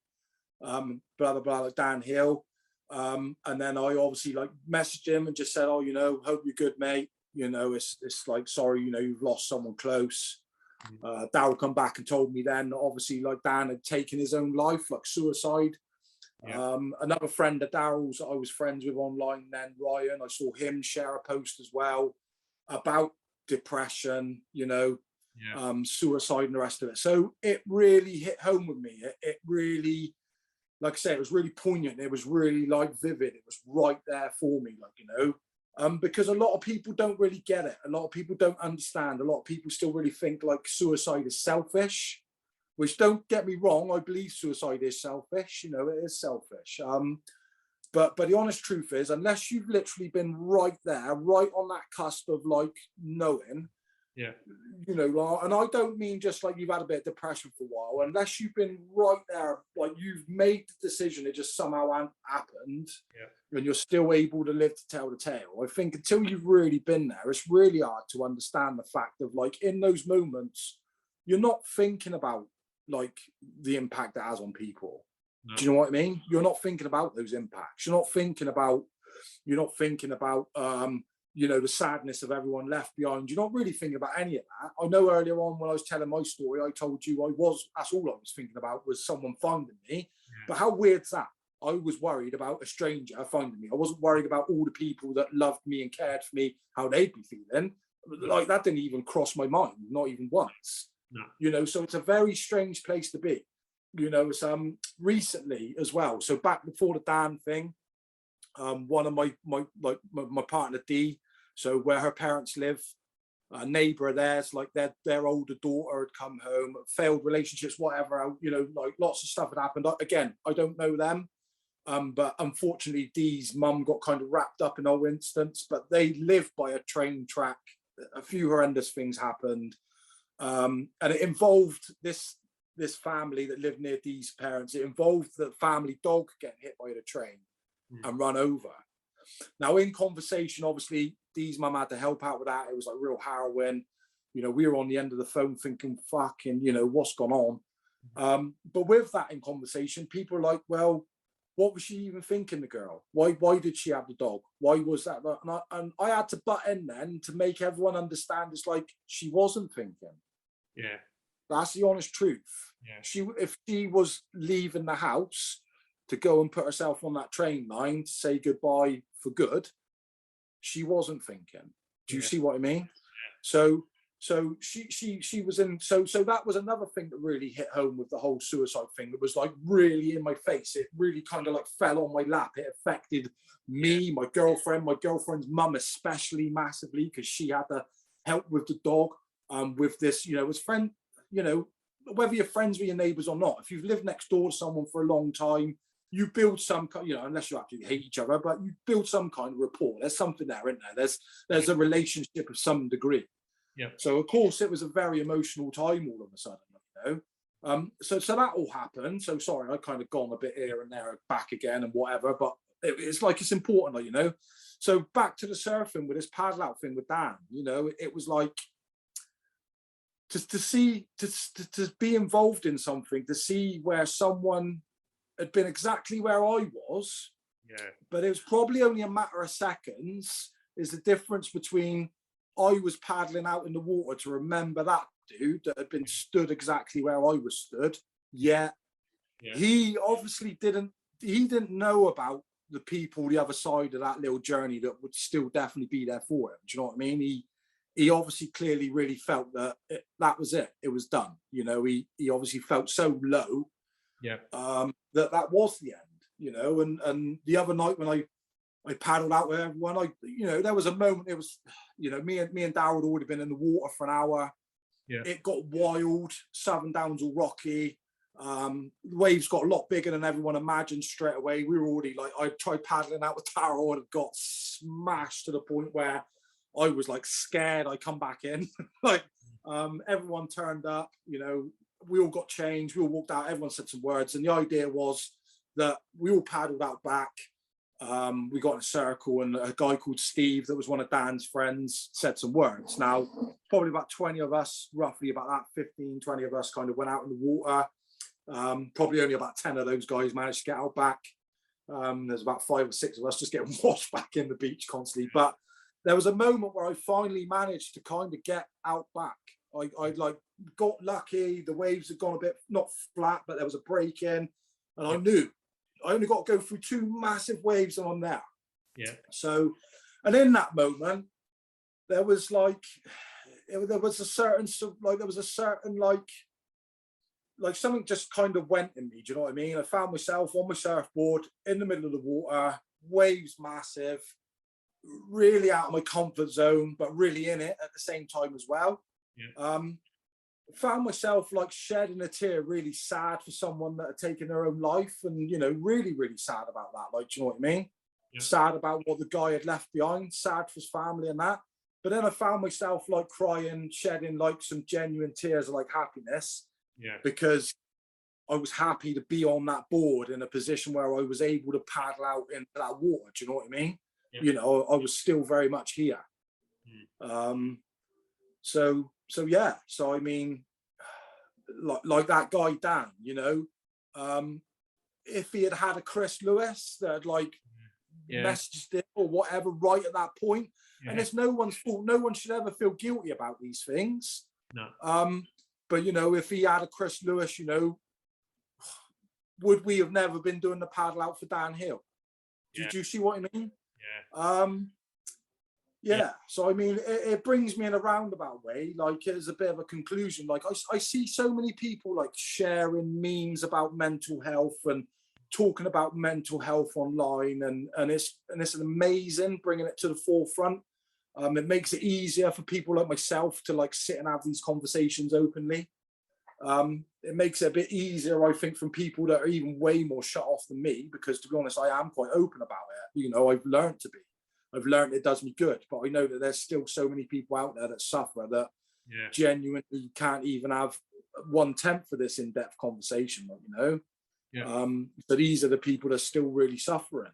blah, blah, blah, like Dan Hill. And then I obviously like messaged him and just said, oh, you know, hope you're good, mate. You know, it's like, sorry, you know, you've lost someone close. Daryl come back and told me then, obviously, like Dan had taken his own life, like suicide. Another friend of Daryl's I was friends with online then, Ryan, I saw him share a post as well about depression, you know, suicide and the rest of it. So it really hit home with me. It really, like I say, it was really poignant. It was really like vivid. It was right there for me, like, you know. Because a lot of people don't really get it. A lot of people don't understand. A lot of people still really think like suicide is selfish, which, don't get me wrong, I believe suicide is selfish. You know, it is selfish. But the honest truth is, unless you've literally been right there, right on that cusp of like knowing, you know, and I don't mean just like you've had a bit of depression for a while, unless you've been right there, like you've made the decision, it just somehow happened, and you're still able to live to tell the tale. I think until you've really been there, it's really hard to understand the fact of like in those moments, you're not thinking about like the impact it has on people. Do you know what I mean? You're not thinking about those impacts. You're not thinking about you know, the sadness of everyone left behind. You're not really thinking about any of that. I know earlier on when I was telling my story, I told you that's all I was thinking about was someone finding me. But how weird's that? I was worried about a stranger finding me. I wasn't worried about all the people that loved me and cared for me, how they'd be feeling. Like that didn't even cross my mind, not even once. You know, so it's a very strange place to be. You know, it's recently as well. So back before the Dan thing, one of my partner D, so where her parents live, a neighbor of theirs, like their older daughter had come home, failed relationships, whatever, you know, like lots of stuff had happened. Again, I don't know them, but unfortunately Dee's mum got kind of wrapped up in the whole instance, but they live by a train track. A few horrendous things happened, and it involved this family that lived near Dee's parents. It involved the family dog getting hit by the train and run over. Now, in conversation, obviously, Dee's mum had to help out with that. It was like real harrowing. You know, we were on the end of the phone thinking, fucking, you know, what's gone on? But with that in conversation, people are like, well, what was she even thinking, the girl? Why did she have the dog? Why was that? And I had to butt in then to make everyone understand it's like she wasn't thinking. Yeah. That's the honest truth. Yeah. If she was leaving the house to go and put herself on that train line to say goodbye for good, she wasn't thinking. Do you see what I mean? So she was in. So that was another thing that really hit home with the whole suicide thing. It was like really in my face. It really kind of like fell on my lap. It affected me, my girlfriend's mum especially massively, because she had to help with the dog. With this, you know, as friend, you know, whether you're friends with your neighbours or not, if you've lived next door to someone for a long time, you build some, you know, unless you actually hate each other, but you build some kind of rapport. There's something there, isn't there? There's a relationship of some degree. Yeah. So of course it was a very emotional time all of a sudden, you know. So that all happened. So sorry, I kind of gone a bit here and there, back again and whatever, but it's like, it's important, like, you know. So back to the surfing with this paddle out thing with Dan, you know, it was like to be involved in something, to see where someone had been exactly where I was, but it was probably only a matter of seconds, is the difference between I was paddling out in the water to remember that dude that had been stood exactly where I was stood. He obviously didn't know about the people the other side of that little journey that would still definitely be there for him. Do you know what I mean? He obviously clearly really felt that that was it. It was done. You know, he obviously felt so low that was the end, you know. And the other night when I paddled out with everyone, you know, there was a moment, it was, you know, me and Darryl had already been in the water for an hour. It got wild, Southern Downs all rocky. The waves got a lot bigger than everyone imagined straight away. We were already like, I tried paddling out with Darryl and got smashed to the point where I was like scared I come back in. Like, everyone turned up, you know, we all got changed, we all walked out, everyone said some words. And the idea was that we all paddled out back. We got in a circle and a guy called Steve, that was one of Dan's friends, said some words. Now, probably about 20 of us, roughly about that, 15, 20 of us kind of went out in the water. Probably only about 10 of those guys managed to get out back. There's about 5 or 6 of us just getting washed back in the beach constantly. But there was a moment where I finally managed to kind of get out back. I like got lucky. The waves had gone a bit, not flat, but there was a break in. And I knew I only got to go through 2 massive waves and I'm there. So, and in that moment, there was like, there was a certain something just kind of went in me. Do you know what I mean? I found myself on my surfboard in the middle of the water, waves massive, really out of my comfort zone, but really in it at the same time as well. Found myself like shedding a tear, really sad for someone that had taken their own life, and you know, really, really sad about that. Like, do you know what I mean? Sad about what the guy had left behind, sad for his family and that. But then I found myself like crying, shedding like some genuine tears of like happiness, because I was happy to be on that board in a position where I was able to paddle out into that water. Do you know what I mean? You know, I was still very much here. So I mean, like that guy Dan, you know, if he had had a Chris Lewis that had like messaged it or whatever right at that point, and it's no one's fault, no one should ever feel guilty about these things. But you know, if he had a Chris Lewis, you know, would we have never been doing the paddle out for Dan Hill? Do you see what I mean? So I mean, it brings me in a roundabout way, like as a bit of a conclusion. Like I see so many people like sharing memes about mental health and talking about mental health online, and it's amazing bringing it to the forefront. It makes it easier for people like myself to like sit and have these conversations openly. It makes it a bit easier, I think, from people that are even way more shut off than me, because to be honest, I am quite open about it. You know, I've learned to be. I've learned it does me good, but I know that there's still so many people out there that suffer, that genuinely can't even have 1/10 of this in-depth conversation, you know. So these are the people that are still really suffering.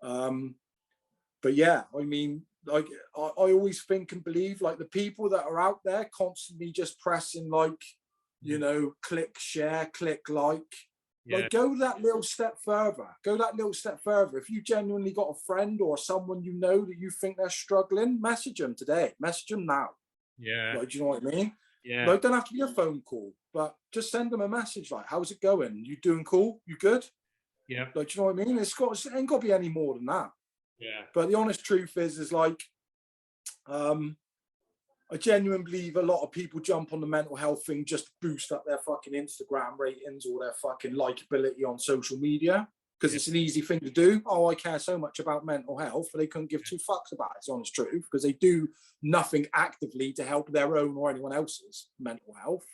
But yeah, I mean, like I always think and believe, like the people that are out there constantly just pressing like, you know, click share, click like. Like go that little step further. Go that little step further. If you genuinely got a friend or someone you know that you think they're struggling, message them today. Message them now. Like, do you know what I mean? Like, it don't have to be a phone call, but just send them a message like, how's it going? You doing cool? You good? Like, do you know what I mean? It ain't got to be any more than that. But the honest truth is like, I genuinely believe a lot of people jump on the mental health thing just to boost up their fucking Instagram ratings or their fucking likability on social media, because it's an easy thing to do. Oh, I care so much about mental health, but they couldn't give 2 fucks about it. It's the honest truth, because they do nothing actively to help their own or anyone else's mental health.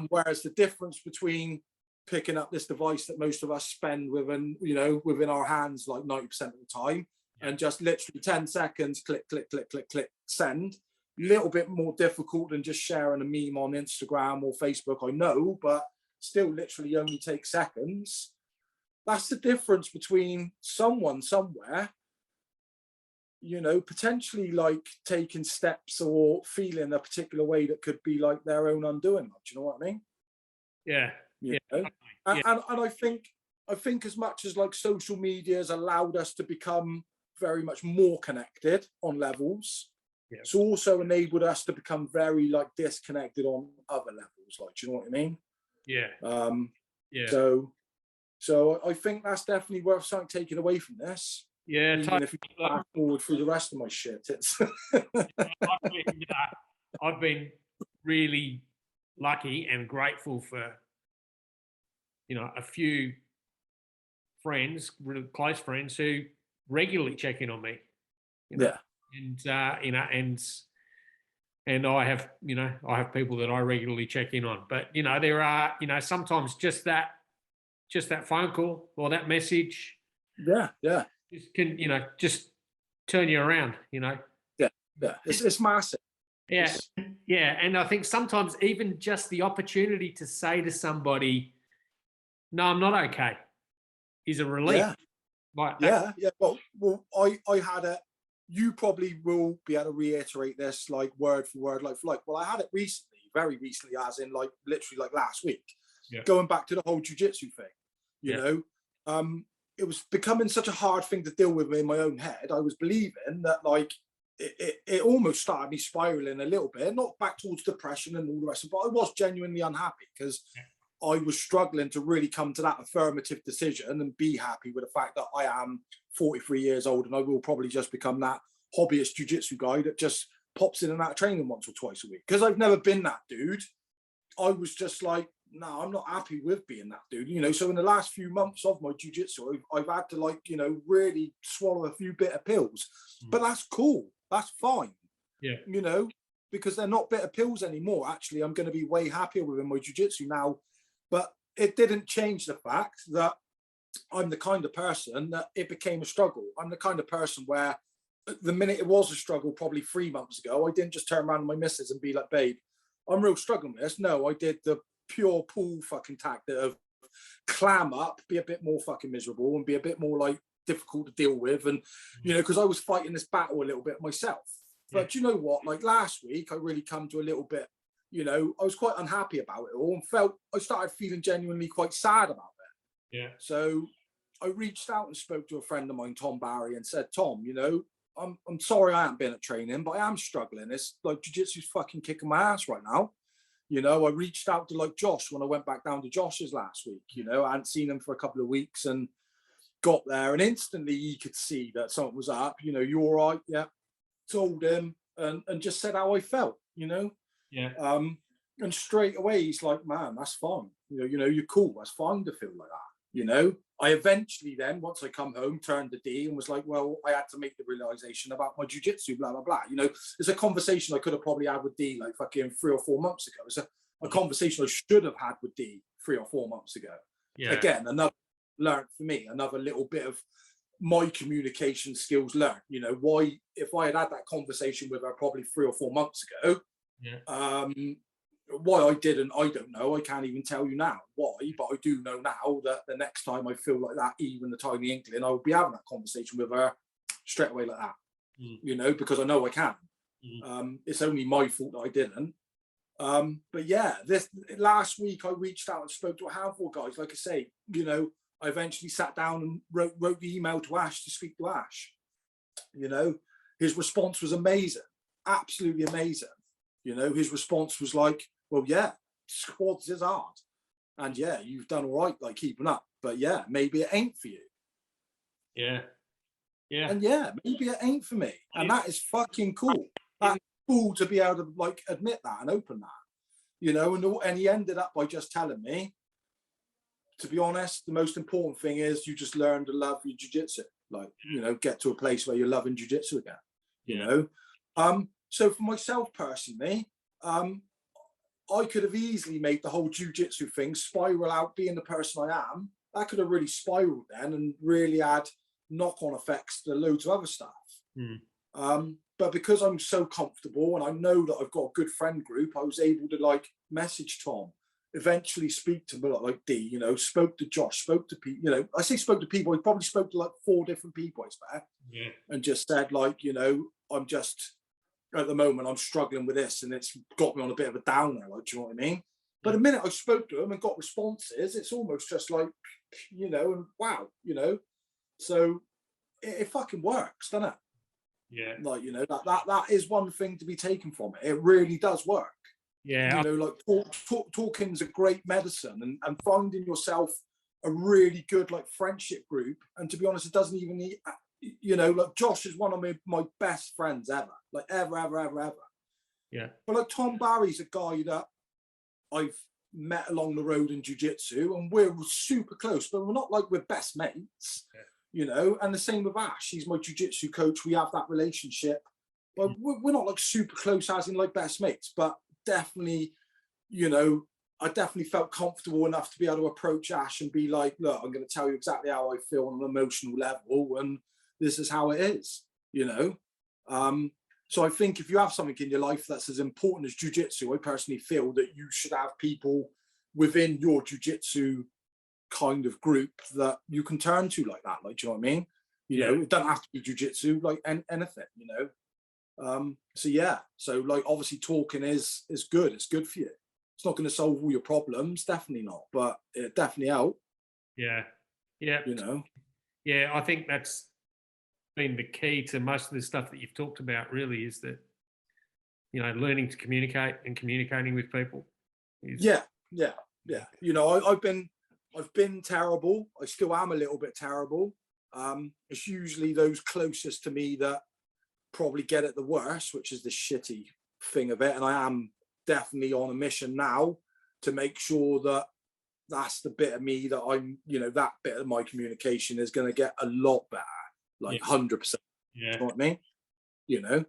Whereas the difference between picking up this device that most of us spend within our hands like 90% of the time, and just literally 10 seconds, click, click, click, click, click, send, little bit more difficult than just sharing a meme on Instagram or Facebook, I know, but still literally only take seconds. That's the difference between someone somewhere, you know, potentially like taking steps or feeling a particular way that could be like their own undoing. Do you know what I mean? Yeah. You Yeah. know? And I think as much as like social media has allowed us to become very much more connected on levels, it's also enabled us to become very like disconnected on other levels. Like, do you know what I mean? Yeah. Yeah. So I think that's definitely worth something taking away from this. Yeah. Even if you fast forward through the rest of my shit, it's I've been really lucky and grateful for, you know, a few friends, really close friends, who regularly check in on me. You know? Yeah. And you know, and I have people that I regularly check in on. But you know, there are, you know, sometimes just that phone call or that message, Yeah, just can, you know, just turn you around. You know. Yeah. It's massive. Yeah, yeah, and I think sometimes even just the opportunity to say to somebody, "No, I'm not okay," is a relief. Yeah. Like Yeah. Well, I had it. You probably will be able to reiterate this like word for word, like for like. Well, I had it recently, very recently, as in like literally like last week. Yeah. Going back to the whole jiu-jitsu thing, you know, it was becoming such a hard thing to deal with in my own head. I was believing that like it almost started me spiraling a little bit, not back towards depression and all the rest of it, but I was genuinely unhappy because I was struggling to really come to that affirmative decision and be happy with the fact that I am 43 years old and I will probably just become that hobbyist jiu-jitsu guy that just pops in and out of training once or twice a week. Because I've never been that dude. I was just like, no, I'm not happy with being that dude, you know. So in the last few months of my jiu-jitsu, I've had to like, you know, really swallow a few bitter pills. But that's cool. That's fine. Yeah. You know, because they're not bitter pills anymore. Actually, I'm going to be way happier within my jiu-jitsu now. But it didn't change the fact that I'm the kind of person that it became a struggle. I'm the kind of person where the minute it was a struggle, probably 3 months ago, I didn't just turn around to my missus and be like, babe, I'm real struggling with this. No, I did the pure pool fucking tactic of clam up, be a bit more fucking miserable and be a bit more like difficult to deal with. And, you know, because I was fighting this battle a little bit myself. But you know what? Like last week, I really come to a little bit, you know, I was quite unhappy about it all and I started feeling genuinely quite sad about it. Yeah. So I reached out and spoke to a friend of mine, Tom Barry, and said, Tom, you know, I'm sorry I haven't been at training, but I am struggling. It's like jiu-jitsu's fucking kicking my ass right now. You know, I reached out to like Josh when I went back down to Josh's last week. You know, I hadn't seen him for a couple of weeks and got there and instantly he could see that something was up. You know, you all right? Yeah. Told him and just said how I felt, you know? Yeah. And straight away he's like, man, that's fine. You know, you're cool. That's fine to feel like that. You know, I eventually then, once I come home, turned to D and was like, well, I had to make the realization about my jiu-jitsu, blah, blah, blah. You know, it's a conversation I could have probably had with D like fucking 3 or 4 months ago. It's a conversation I should have had with D 3 or 4 months ago. Yeah. Again, another learned for me, another little bit of my communication skills learned. You know, why, if I had had that conversation with her probably 3 or 4 months ago, why I didn't, I don't know. I can't even tell you now why, but I do know now that the next time I feel like that, even the tiny inkling, I will be having that conversation with her straight away like that, you know, because I know I can. It's only my fault that I didn't. But yeah, this last week I reached out and spoke to a handful of guys. Like I say, you know, I eventually sat down and wrote the email to Ash to speak to Ash. You know, his response was amazing, absolutely amazing. You know, his response was like, well, yeah, squads is hard. And yeah, you've done all right, like keeping up. But yeah, maybe it ain't for you. Yeah. Yeah. And yeah, maybe it ain't for me. And that is fucking cool. That's cool to be able to like admit that and open that. You know, and he ended up by just telling me, to be honest, the most important thing is you just learn to love your jiu-jitsu. Like, you know, get to a place where you're loving jiu-jitsu again. You know? So for myself personally, I could have easily made the whole jiu-jitsu thing spiral out being the person I am. That could have really spiraled then and really had knock-on effects to loads of other stuff. but because I'm so comfortable and I know that I've got a good friend group, I was able to like message Tom, eventually speak to like D, you know, spoke to Josh, spoke to people, you know, I say spoke to people, I probably spoke to like 4 different people, I expect, and just said like, you know, I'm just, at the moment, I'm struggling with this and it's got me on a bit of a downer, like, do you know what I mean? But the minute I spoke to them and got responses, it's almost just like, you know, and wow, you know, so it fucking works, doesn't it? Yeah. Like, you know, that is one thing to be taken from it. It really does work. Yeah. You know, like talking's a great medicine, and finding yourself a really good like friendship group. And to be honest, it doesn't even need, you know, like Josh is one of my best friends ever, like ever. Yeah. But like Tom Barry's a guy that I've met along the road in jiu-jitsu, and we're super close, but we're not like we're best mates. Yeah. You know, and the same with Ash. He's my jiu-jitsu coach. We have that relationship, but we're not like super close as in like best mates, but definitely, you know, I definitely felt comfortable enough to be able to approach Ash and be like, look, I'm going to tell you exactly how I feel on an emotional level, and this is how it is, you know. So I think if you have something in your life that's as important as jiu-jitsu, I personally feel that you should have people within your jiu-jitsu kind of group that you can turn to like that, like, do you know what I mean? You know, it doesn't have to be jiu-jitsu, like anything, you know. So yeah, so like obviously talking is good, it's good for you. It's not going to solve all your problems, definitely not, but it definitely help. Yeah, you know. Yeah, I think that's been the key to most of the stuff that you've talked about, really, is that, you know, learning to communicate and communicating with people is... yeah you know, I've been terrible. I still am a little bit terrible. It's usually those closest to me that probably get it the worst, which is the shitty thing of it. And I am definitely on a mission now to make sure that that's the bit of me that I'm, you know, that bit of my communication is going to get a lot better, like 100%. Yeah. You know what I mean? You know,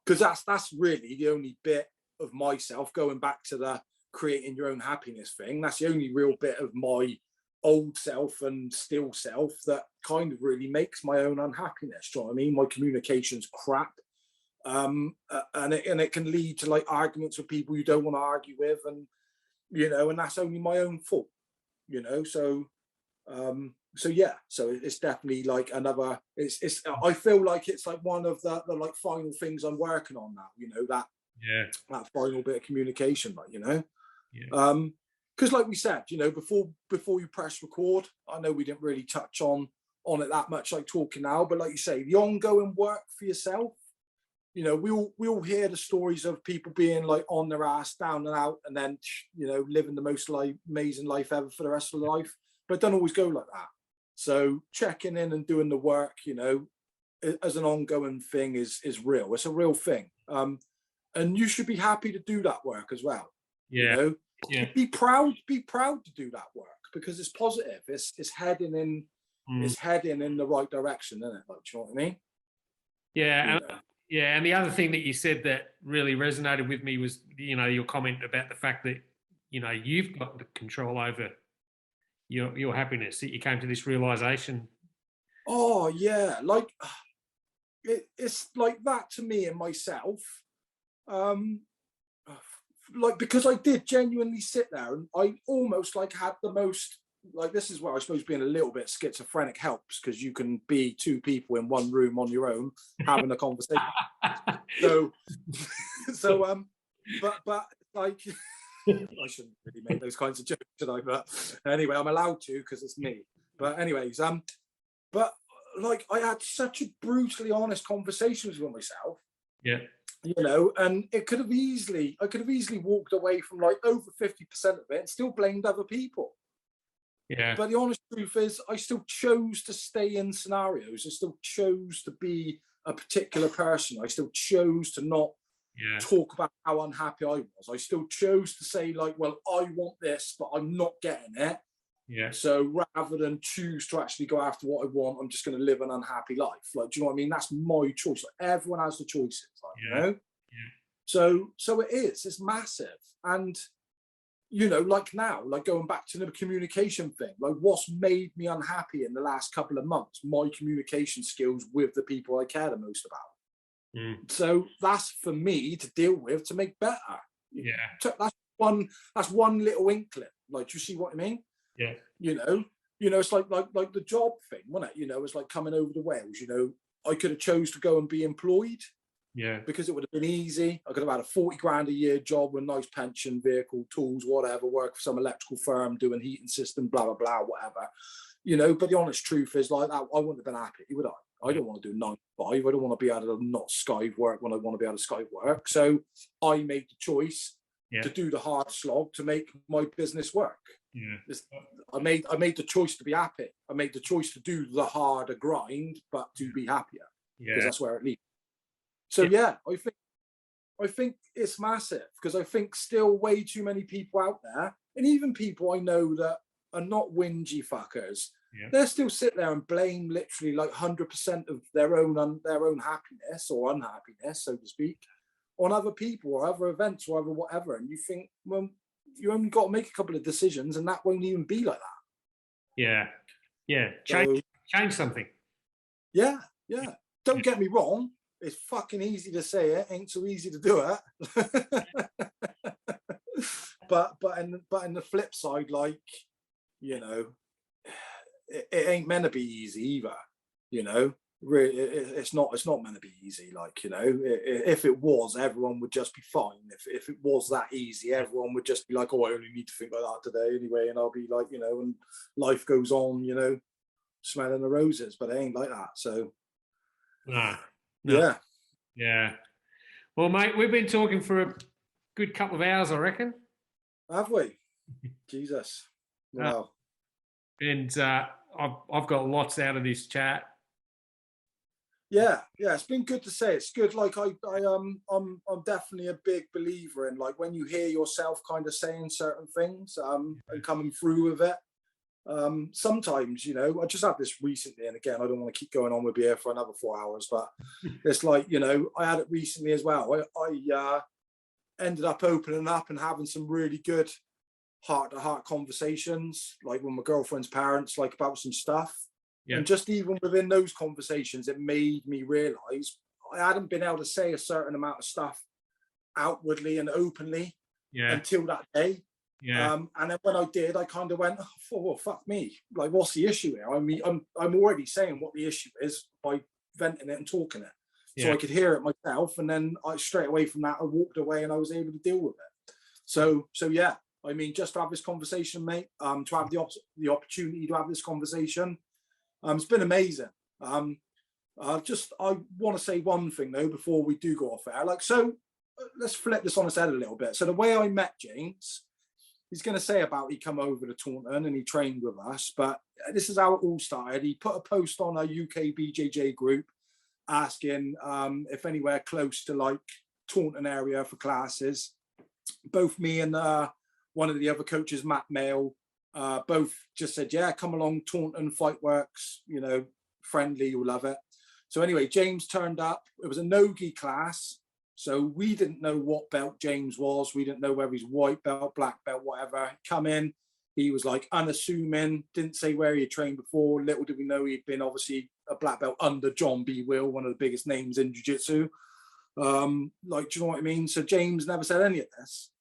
because that's really the only bit of myself, going back to the creating your own happiness thing. That's the only real bit of my old self and still self that kind of really makes my own unhappiness. Do you know what I mean? My communication's crap. And it can lead to like arguments with people you don't want to argue with, and you know, and that's only my own fault, you know. So yeah, so it's definitely like another, it's I feel like it's like one of the like final things I'm working on now, you know, that final bit of communication, like, you know. Because like we said, you know, before you press record, I know we didn't really touch on it that much, like talking now, but like you say, the ongoing work for yourself, you know, we all hear the stories of people being like on their ass, down and out, and then, you know, living the most amazing life ever for the rest of their life, but it don't always go like that. So checking in and doing the work, you know, as an ongoing thing is real. It's a real thing. And you should be happy to do that work as well. You know, be proud to do that work, because it's positive. It's heading in the right direction, isn't it? Like, do you know what I mean? Yeah. And the other thing that you said that really resonated with me was, you know, your comment about the fact that, you know, you've got the control over your happiness, that you came to this realization. Oh yeah, like it's like that to me and myself. Like, because I did genuinely sit there and I almost like had the most, like, this is where I suppose being a little bit schizophrenic helps, because you can be 2 people in one room on your own having a conversation. so but like I shouldn't really make those kinds of jokes, should I? But anyway, I'm allowed to because it's me. But anyways, but like I had such a brutally honest conversations with myself. Yeah. You know, and I could have easily walked away from like over 50% of it and still blamed other people. Yeah. But the honest truth is, I still chose to stay in scenarios. I still chose to be a particular person. I still chose to not talk about how unhappy I was. I still chose to say like, well, I want this, but I'm not getting it. Yeah. So rather than choose to actually go after what I want, I'm just going to live an unhappy life. Like, do you know what I mean? That's my choice. Like, everyone has the choices, like, you know? So it is. It's massive. And, you know, like now, like going back to the communication thing, like what's made me unhappy in the last couple of months? My communication skills with the people I care the most about. So that's for me to deal with to make better. Yeah. That's one little inkling. Like, do you see what I mean? Yeah. It's like the job thing, wasn't it? It's like coming over the Wales. I could have chose to go and be employed. Yeah. Because it would have been easy. I could have had a 40 grand a year job with a nice pension, vehicle, tools, whatever, work for some electrical firm, doing heating system, blah, blah, blah, whatever. But the honest truth is, like, that, I wouldn't have been happy, would I? I don't want to do 9 to 5. I don't want to be able to not Skype work when I want to be able to Skype work. So I made the choice to do the hard slog to make my business work. Yeah. I made the choice to be happy. I made the choice to do the harder grind, but to be happier. Because that's where it leads. So I think it's massive, because I think still way too many people out there, and even people I know that are not whingy fuckers, they still sit there and blame literally like 100% of their own happiness or unhappiness, so to speak, on other people or other events or other whatever. And you think, well, you only got to make a couple of decisions, and that won't even be like that. Yeah. Change something. Yeah. Don't get me wrong. It's fucking easy to say it, ain't so easy to do it. but in the flip side, like, it ain't meant to be easy either. Really, it's not meant to be easy. Like, if it was, everyone would just be fine. If it was that easy, everyone would just be like, oh, I only need to think like that today anyway, and I'll be like, and life goes on, smelling the roses. But it ain't like that. So no. Yeah. Well, mate, we've been talking for a good couple of hours, I reckon. Have we? Jesus. Wow. And I've got lots out of this chat. Yeah, it's been good to say. It's good. Like I'm definitely a big believer in, like, when you hear yourself kind of saying certain things and coming through with it. Sometimes, I just had this recently, and again, I don't want to keep going on with beer for another 4 hours, but it's like, I had it recently as well. I ended up opening up and having some really good heart-to-heart conversations, like with my girlfriend's parents, like about some stuff. Yeah. And just even within those conversations, it made me realize I hadn't been able to say a certain amount of stuff outwardly and openly until that day. Yeah. And then when I did, I kind of went, oh, well, fuck me. Like, what's the issue here? I mean, I'm already saying what the issue is by venting it and talking it. So I could hear it myself. And then straight away from that, I walked away and I was able to deal with it. So yeah, I mean, just to have this conversation, mate, to have the opportunity to have this conversation, it's been amazing. I want to say one thing though, before we do go off air. Like, so let's flip this on its head a little bit. So the way I met James, he's going to say about he come over to Taunton and he trained with us, but this is how it all started. He put a post on our UK BJJ group asking if anywhere close to like Taunton area for classes. Both me and one of the other coaches, Matt Mail, both just said, yeah, come along, Taunton, Fight Works, friendly, you'll love it. So anyway, James turned up. It was a no-gi class. So we didn't know what belt James was. We didn't know whether he's white belt, black belt, whatever. Come in, he was like unassuming, didn't say where he had trained before. Little did we know he'd been obviously a black belt under John B. Will, one of the biggest names in jiu-jitsu. Like, do you know what I mean? So James never said any of this.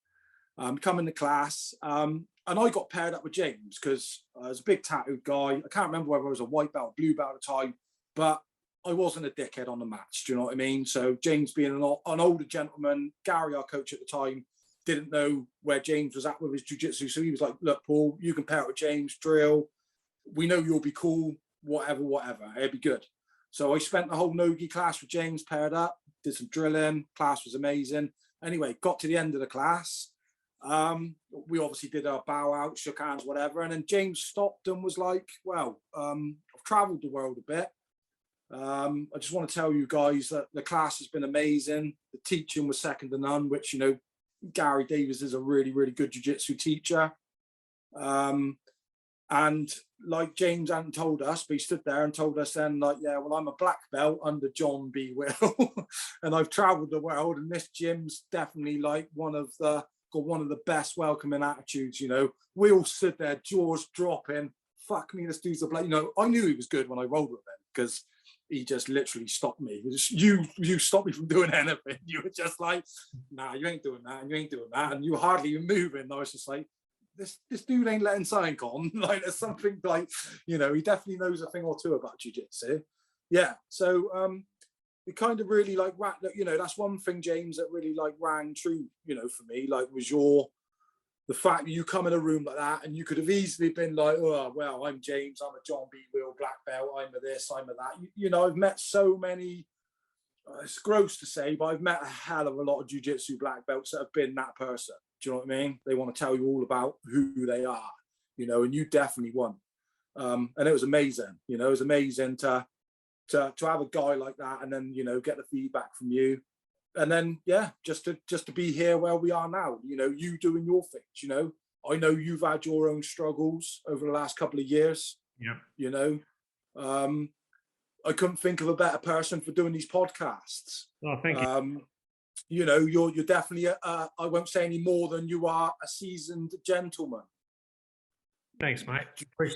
Come in the class, and I got paired up with James because I was a big tattooed guy. I can't remember whether I was a white belt or blue belt at the time, but I wasn't a dickhead on the match. Do you know what I mean? So James being an older gentleman, Gary, our coach at the time, didn't know where James was at with his jiu-jitsu. So he was like, look, Paul, you can pair up with James, drill. We know you'll be cool, whatever. It'd be good. So I spent the whole no-gi class with James paired up, did some drilling. Class was amazing. Anyway, got to the end of the class. We obviously did our bow out, shook hands, whatever. And then James stopped and was like, well, I've traveled the world a bit. I just want to tell you guys that the class has been amazing. The teaching was second to none, which, Gary Davis is a really, really good jiu-jitsu teacher. And like James hadn't told us, but he stood there and told us then, like, yeah, well, I'm a black belt under John B. Will, and I've traveled the world, and this gym's definitely like one of the best welcoming attitudes. We all stood there, jaws dropping. Fuck me, this dude's a black. I knew he was good when I rolled with him because he just literally stopped me. You stopped me from doing anything. You were just like, nah, you ain't doing that, and you ain't doing that, and you were hardly even moving. And I was just like, this dude ain't letting something on. Like, there's something, like, you know, he definitely knows a thing or two about jiu-jitsu. Yeah. So it kind of really like, you know, that's one thing, James, that really like rang true, you know, for me, like, was the fact that you come in a room like that, and you could have easily been like, oh, well, I'm James, I'm a John B. Will black belt, I'm a this, I'm a that. You know, I've met so many, it's gross to say, but I've met a hell of a lot of jiu-jitsu black belts that have been that person. Do you know what I mean? They want to tell you all about who they are, you know, and you definitely won. And it was amazing, you know, it was amazing to have a guy like that, and then, you know, get the feedback from you. And then, yeah, just to be here where we are now, you know, you doing your things, you know. I know you've had your own struggles over the last couple of years. Yeah. You know, I couldn't think of a better person for doing these podcasts. Oh, thank you. You know, you're definitely, I won't say any more than you are a seasoned gentleman. Thanks, mate.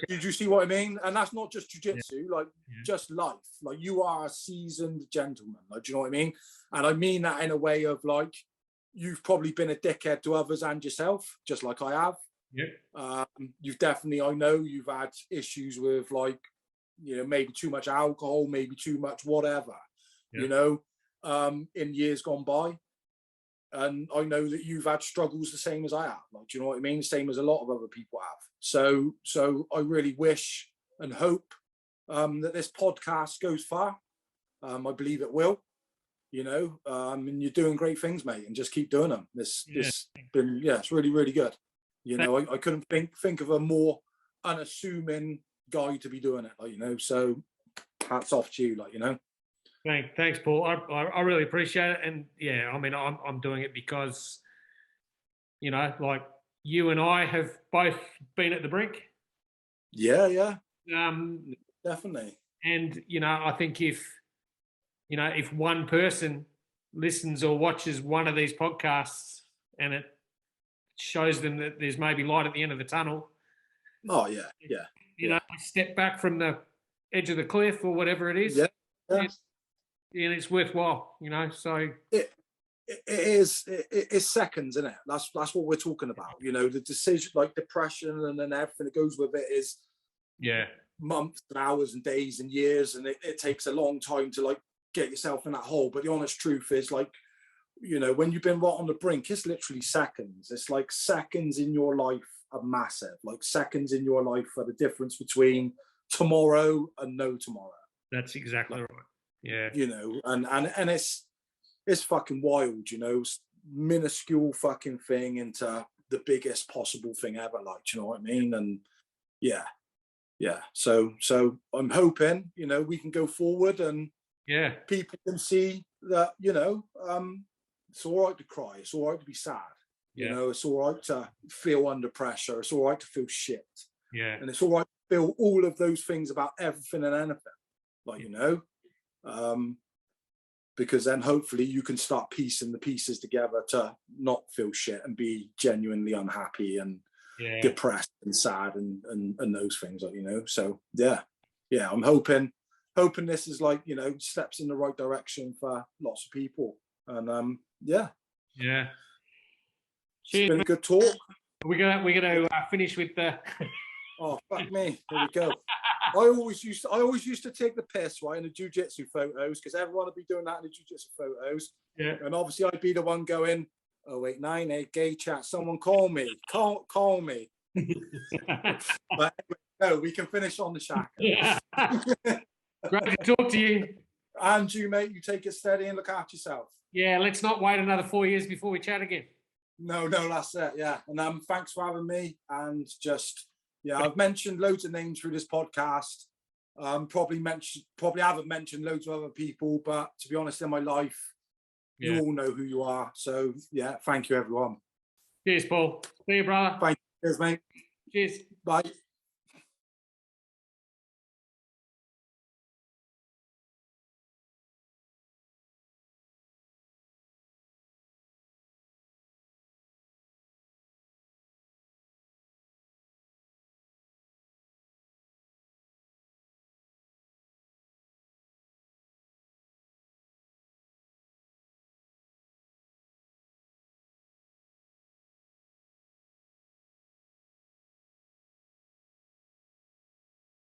Did you see what I mean? And that's not just jiu-jitsu, Yeah. like just life. Like, you are a seasoned gentleman. Like, do you know what I mean? And I mean that in a way of like, you've probably been a dickhead to others and yourself, just like I have. Yeah. You've definitely, I know you've had issues with, like, you know, maybe too much alcohol, maybe too much whatever, Yeah. you know, in years gone by. And I know that you've had struggles the same as I have. Like, do you know what I mean? Same as a lot of other people have. So I really wish and hope that this podcast goes far. I believe it will, you know, and you're doing great things, mate, and just keep doing them. It's been, it's really, really good. You know, I couldn't think of a more unassuming guy to be doing it, like, you know, so hats off to you, like, you know. Thanks, Paul. I really appreciate it. And yeah, I mean, I'm doing it because, you know, like, you and I have both been at the brink. Yeah. Definitely. And, you know, I think if one person listens or watches one of these podcasts and it shows them that there's maybe light at the end of the tunnel. Oh, yeah. You know, step back from the edge of the cliff or whatever it is. Yeah. And it's worthwhile, you know, so. It's seconds, isn't it? That's what we're talking about. You know, the decision, like depression and then everything that goes with it, is months and hours and days and years, and it takes a long time to like get yourself in that hole. But the honest truth is, like, you know, when you've been right on the brink, it's literally seconds. It's like seconds in your life are massive. Like, seconds in your life are the difference between tomorrow and no tomorrow. That's exactly right. Yeah. You know, and it's fucking wild, you know, minuscule fucking thing into the biggest possible thing ever, like, do you know what I mean? And yeah. So I'm hoping, you know, we can go forward and people can see that, you know, it's all right to cry, it's all right to be sad, you know, it's all right to feel under pressure, it's all right to feel shit, and it's all right to feel all of those things about everything and anything, like, you know, because then hopefully you can start piecing the pieces together to not feel shit and be genuinely unhappy and depressed and sad and those things, like, you know. So yeah, I'm hoping this is, like, you know, steps in the right direction for lots of people. And Cheers, it's been a good talk. We're gonna finish with the oh, fuck me, here we go. I always used to take the piss, right, in the jiu-jitsu photos, because everyone would be doing that in the jiu-jitsu photos. And obviously I'd be the one going, 0898 gay chat, someone call me. Call me. But anyway, no, we can finish on the shack. Great to talk to you. And you, mate, you take it steady and look after yourself. Yeah, let's not wait another 4 years before we chat again. No, that's it. Yeah. And thanks for having me. And just, I've mentioned loads of names through this podcast. Probably haven't mentioned loads of other people, but to be honest, in my life, you all know who you are. So yeah, thank you, everyone. Cheers, Paul. See you, brother. Thank you. Cheers, mate. Cheers. Bye.